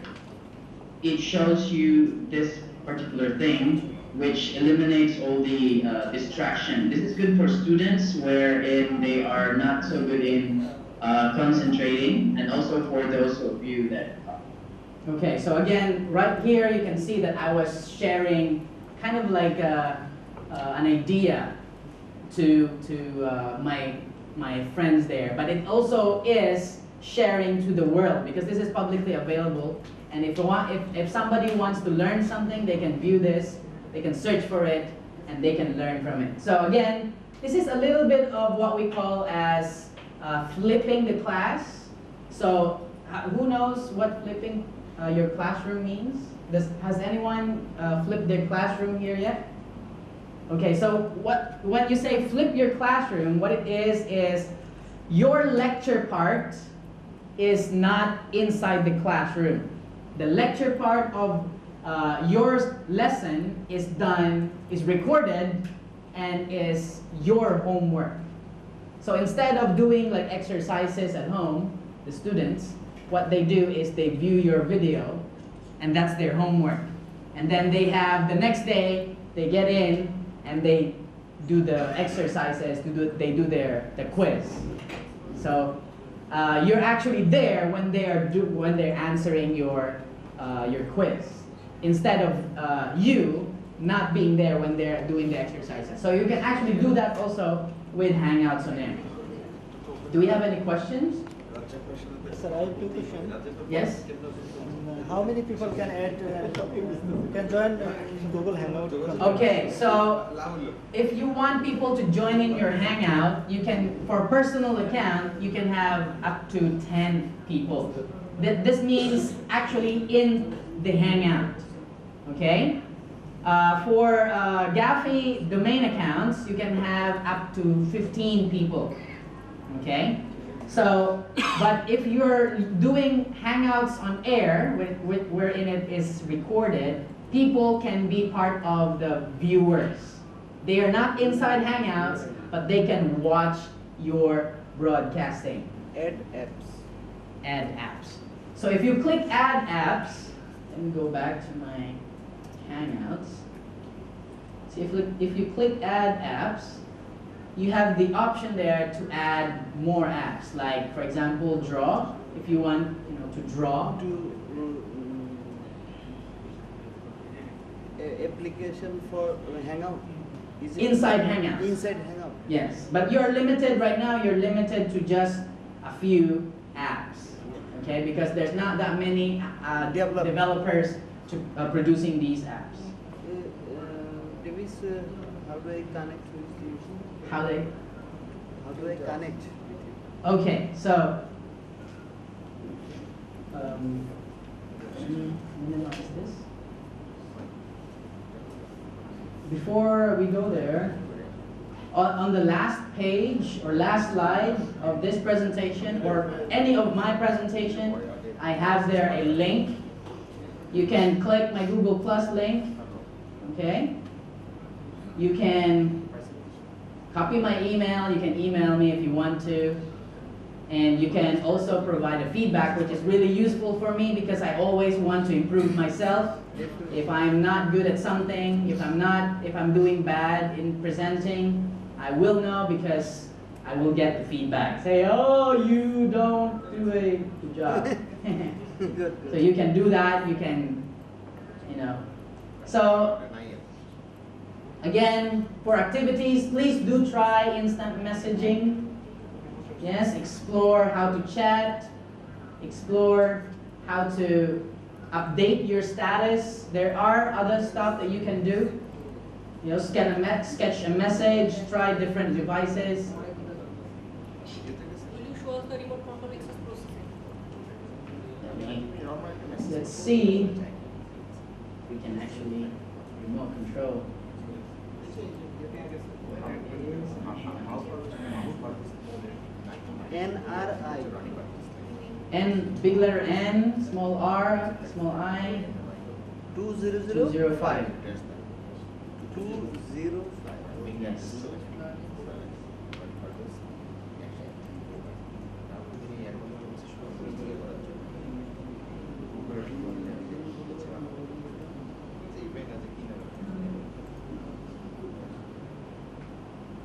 it shows you this particular thing, which eliminates all the distraction. This is good for students wherein they are not so good in concentrating, and also for those of you that. Okay, so again, right here you can see that I was sharing kind of like an idea to my friends there, but it also is sharing to the world because this is publicly available. And if somebody wants to learn something, they can view this, they can search for it, and they can learn from it. So again, this is a little bit of what we call as flipping the class. So who knows what flipping your classroom means? Has anyone flipped their classroom here yet? Okay, so when you say flip your classroom, what it is your lecture part is not inside the classroom. The lecture part of your lesson is recorded and is your homework. So instead of doing like exercises at home, the students, what they do is they view your video and that's their homework. And then they have the next day, they get in and they do the exercises, they do the quiz. So you're actually there when they're answering your quiz, instead of you not being there when they're doing the exercises. So you can actually do that also with Hangouts on Air. Do we have any questions? Sir, I have two questions. Yes? How many people can add, can join Google Hangout? Okay, so if you want people to join in your Hangout, you can, for personal account, you can have up to 10 people. This means actually in the Hangout, okay? For Gaphy domain accounts, you can have up to 15 people, okay? So, but if you're doing Hangouts on Air, wherein it is recorded, people can be part of the viewers. They are not inside Hangouts, but they can watch your broadcasting. Add apps. Add apps. So if you click Add Apps, let me go back to my Hangouts. See, if you click Add Apps, you have the option there to add more apps. Like, for example, Draw. If you want, to draw. Application for Hangout. Is it Inside Hangouts. Inside Hangout. Yes, but you're limited right now. You're limited to just a few apps, okay? Because there's not that many developers producing these apps. Davis, how do I connect with you? How do I connect with you? Okay, so minimize this. Before we go there, on the last page or last slide of this presentation or any of my presentation, I have there a link. You can click my Google Plus link, okay? You can copy my email, you can email me if you want to. And you can also provide a feedback, which is really useful for me because I always want to improve myself. If I'm not good at something, if I'm doing bad in presenting, I will know because I will get the feedback. Say, oh, you don't do a good job. So you can do that, you can, you know. So, again, for activities, please do try instant messaging. Yes, explore how to chat, explore how to update your status. There are other stuff that you can do. You know, sketch a message, try different devices. Will you show us the remote control access processing? Let's see if we can actually remote control. NRI. N, big letter N, small r, small I. 200? 205. 205. Yes.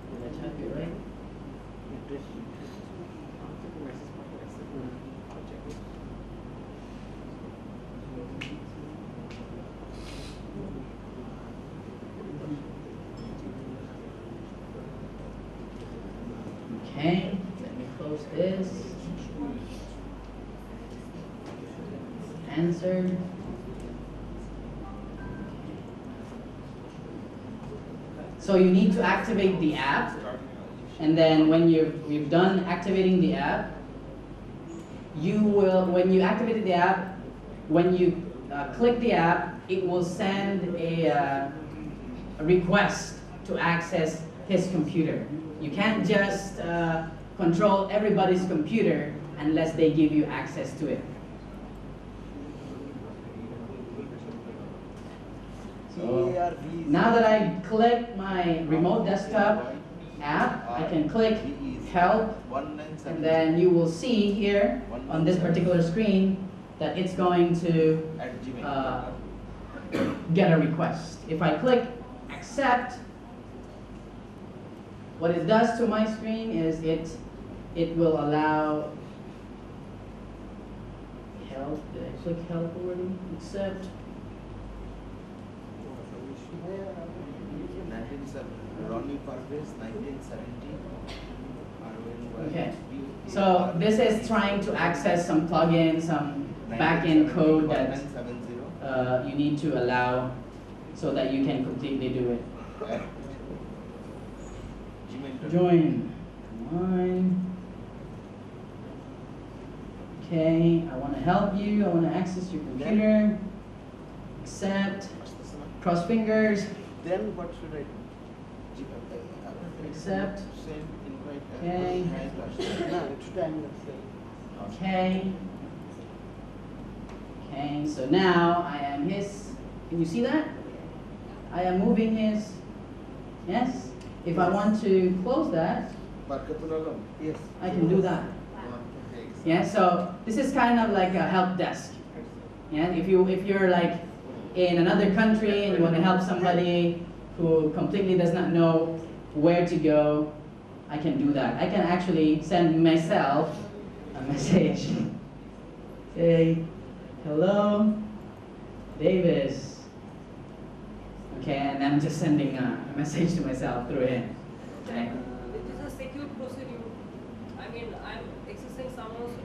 Did I type it right? Okay, let me close this. Answer. So you need to activate the app, and then when you've done activating the app, you will, when you activated the app, when you click the app, it will send a request to access his computer. You can't just control everybody's computer unless they give you access to it. So now that I click my remote desktop app, I can click help, and then you will see here on this particular screen that it's going to get a request. If I click accept, what it does to my screen is it will allow help. Did I click help already? Accept. Okay. So this is trying to access some plugin, some backend code that you need to allow so that you can completely do it. Join. Come on. Okay, I want to help you. I want to access your computer. Accept. Cross fingers. Then what should I do? Accept. Okay. Okay. Okay, so now I am his. Can you see that? I am moving his. Yes? If I want to close that, yes, I can do that. Yeah, so this is kind of like a help desk. Yeah, if you're like in another country and you want to help somebody who completely does not know where to go, I can do that. I can actually send myself a message. Say, hello, Davis. Okay, and I'm just sending a message to myself through him. Okay. It is a secure procedure. I mean, I'm accessing someone's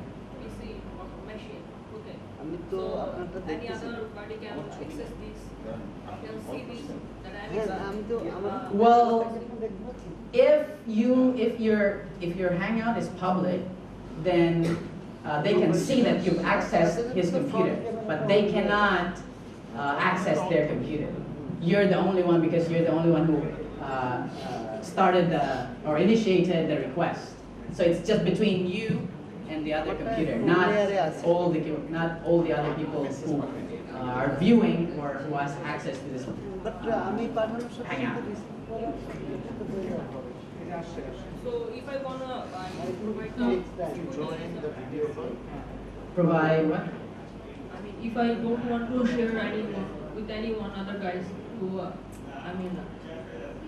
PC or machine. Okay. So any other party can access this, can see this. That I'm Well, if your Hangout is public, then they can see that you've accessed his computer, but they cannot access their computer. You're the only one because you're the only one who started or initiated the request. So it's just between you and the other computer, not all the other people who are viewing or who has access to this Hangout. So if I wanna Provide what? I mean, if I don't want to share with anyone other guys who,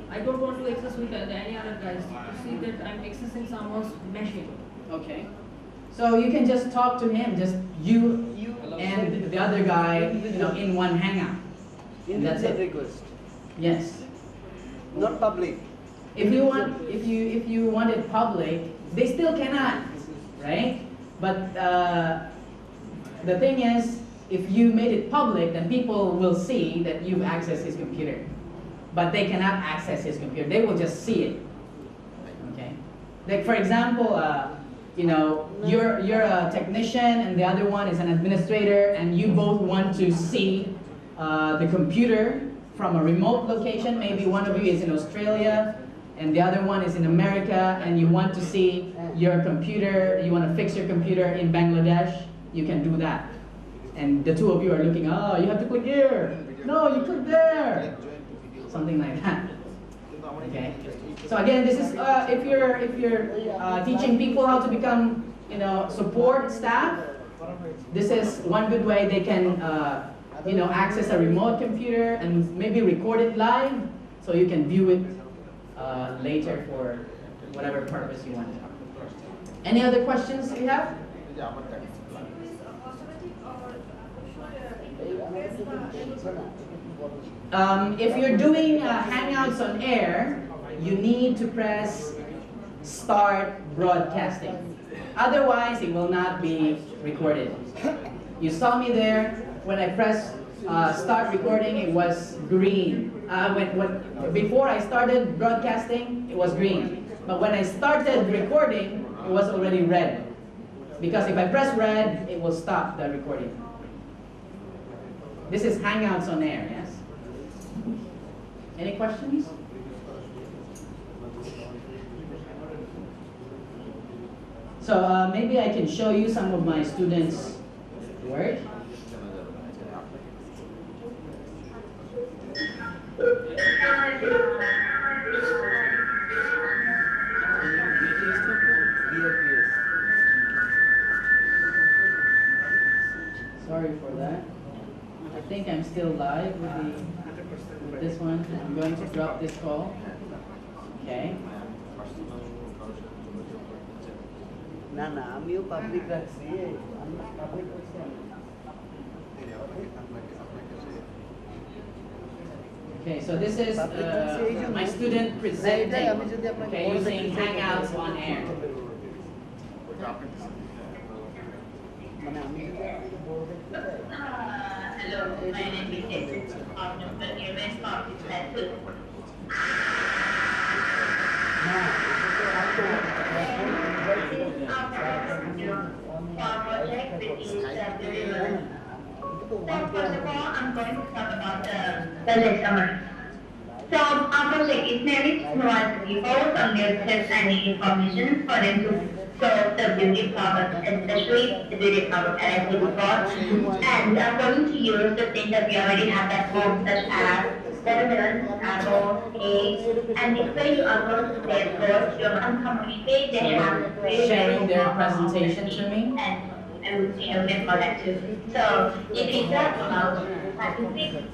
I don't want to access with any other guys to see that I'm accessing someone's machine. Okay. So you can just talk to him, just you and the other guy, in one hangout. And that's it. Request. Yes. Not public. If you want it public, they still cannot, right? But the thing is, if you made it public, then people will see that you've accessed his computer. But they cannot access his computer. They will just see it. Okay. Like for example, you're a technician and the other one is an administrator, and you both want to see the computer from a remote location. Maybe one of you is in Australia and the other one is in America, and you want to see your computer, you want to fix your computer in Bangladesh, you can do that. And the two of you are looking, you have to click here. No, you click there. Something like that. Okay. So again, this is if you're teaching people how to become support staff. This is one good way they can access a remote computer and maybe record it live, so you can view it later for whatever purpose you want. Any other questions you have? If you're doing Hangouts on air, you need to press start broadcasting. Otherwise, it will not be recorded. You saw me there. When I pressed start recording, it was green. Before I started broadcasting, it was green. But when I started recording, it was already red. Because if I press red, it will stop the recording. This is Hangouts on air, yes? Any questions? So maybe I can show you some of my students' work. Sorry for that. I think I'm still live with this one. I'm going to drop this call. Okay. আমিও public রাখছি public রাখছি Okay, so this is my student presenting, okay, using Hangouts on air. Hello, my name is Jesus. I'm the nearest participant. So first of all, I'm going to talk about the project summary. So our project is mainly to provide people some new tips and information for them to solve the beauty problem, especially the beauty problem as I said before. And we are going to use the things that we already have at home, such as watermelon, apple, eggs, and this way you are going to say, of course, your company page, they have sharing their presentation to me. And get more active. So if it's about statistics,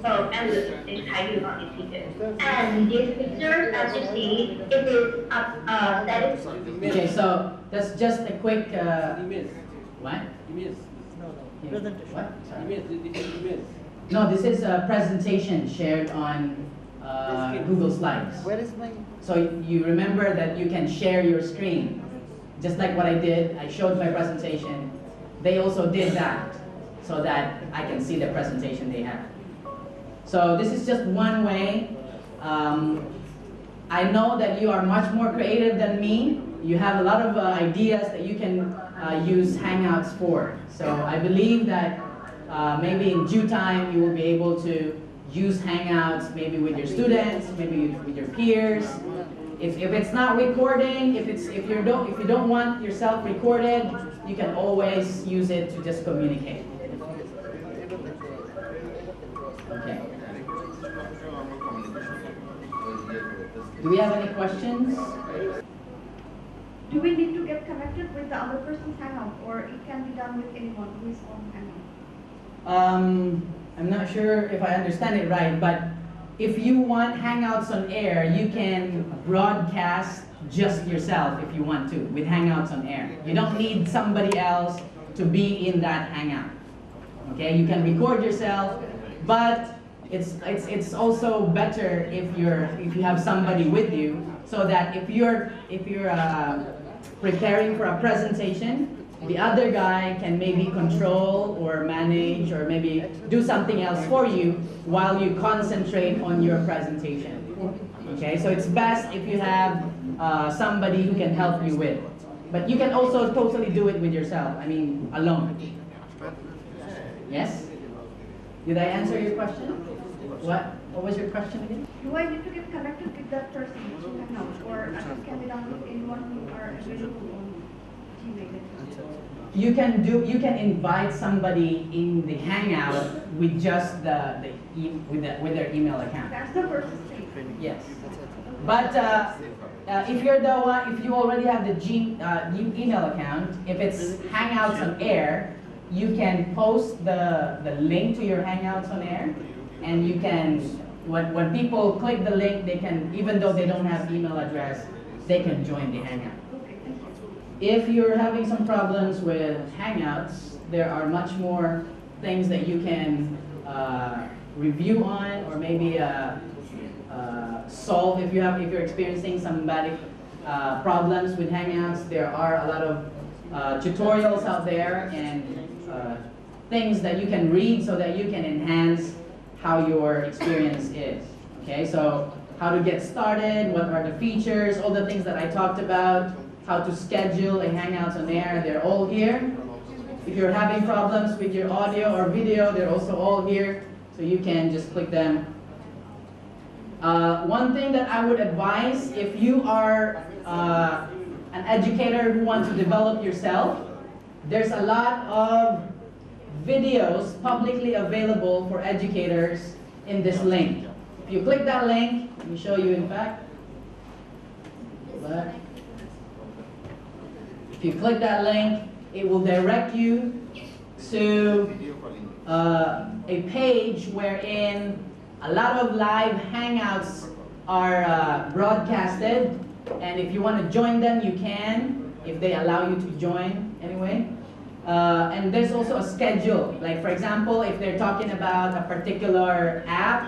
so and it's how you want it to. And these pictures, as you see, it is statistics. Okay, so that's just a quick what? What? Sorry. No, this is a presentation shared on Google Slides. Where is my? So you remember that you can share your screen. Just like what I did, I showed my presentation. They also did that so that I can see the presentation they have. So this is just one way. I know that you are much more creative than me. You have a lot of ideas that you can use Hangouts for. So I believe that maybe in due time you will be able to use Hangouts maybe with your students, maybe with your peers, If it's not recording, if you don't want yourself recorded, you can always use it to just communicate. Okay. Do we have any questions? Do we need to get connected with the other person's Hangout, or it can be done with anyone who is on Hangout? I'm not sure if I understand it right, but if you want Hangouts on air, you can broadcast just yourself if you want to with Hangouts on air. You don't need somebody else to be in that Hangout. Okay, you can record yourself, but it's also better if you have somebody with you, so that if you're preparing for a presentation, the other guy can maybe control or manage or maybe do something else for you while you concentrate on your presentation. Okay, so it's best if you have somebody who can help you with. But you can also totally do it with yourself, I mean alone. Yes? Did I answer your question? What was your question again? Do I need to get connected with that person to Hangout, or it can be done with anyone who are available on Gmail? You can invite somebody in the Hangout with just with their email account. That's the first thing. Yes. But if you already have the email account, if it's Hangouts on air, you can post the link to your Hangouts on air, and you can, when people click the link, they can, even though they don't have email address, they can join the Hangout. If you're having some problems with Hangouts, there are much more things that you can review on, or maybe solve if you're experiencing some bad problems with Hangouts. There are a lot of tutorials out there and things that you can read so that you can enhance how your experience is. Okay, so how to get started, what are the features, all the things that I talked about, how to schedule a Hangouts on air, they're all here. If you're having problems with your audio or video, they're also all here, so you can just click them. One thing that I would advise, if you are an educator who wants to develop yourself, there's a lot of videos publicly available for educators in this link. If you click that link, let me show you in fact. If you click that link, it will direct you to a page wherein a lot of live Hangouts are broadcasted, and if you want to join them, you can, if they allow you to join anyway. And there's also a schedule. Like for example, if they're talking about a particular app,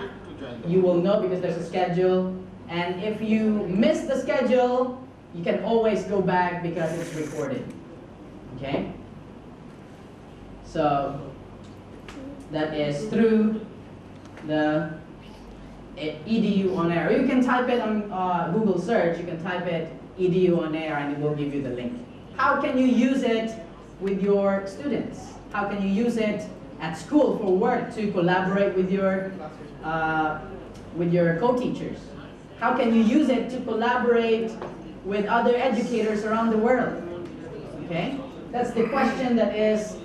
you will know because there's a schedule. And if you miss the schedule, you can always go back because it's recorded. Okay? So that is through the EDU on air. Or you can type it on Google search. You can type it EDU on air and it will give you the link. How can you use it with your students? How can you use it at school for work to collaborate with your co-teachers? How can you use it to collaborate with other educators around the world? Okay, that's the question that is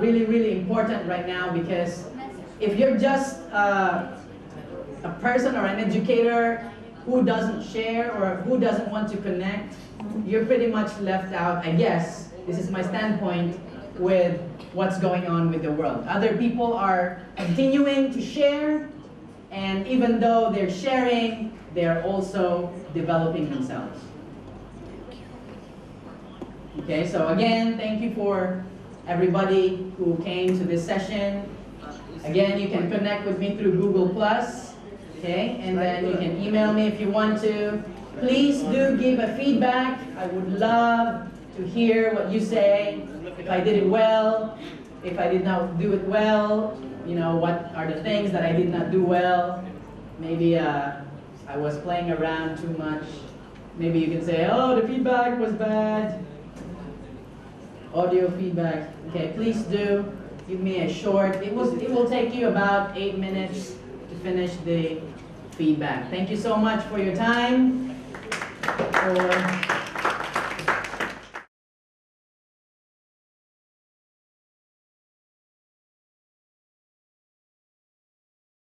really, really important right now, because if you're just a person or an educator who doesn't share or who doesn't want to connect, you're pretty much left out, I guess. This is my standpoint with what's going on with the world. Other people are continuing to share, and even though they're sharing, they're also developing themselves. Okay, so again, thank you for everybody who came to this session. Again, you can connect with me through Google+, okay, and then you can email me if you want to. Please do give a feedback. I would love to hear what you say. If I did it well, if I did not do it well, you know, what are the things that I did not do well. Maybe I was playing around too much. Maybe you can say, oh, the feedback was bad. Audio feedback. Okay, please do give me a short. It will take you about 8 minutes to finish the feedback. Thank you so much for your time. for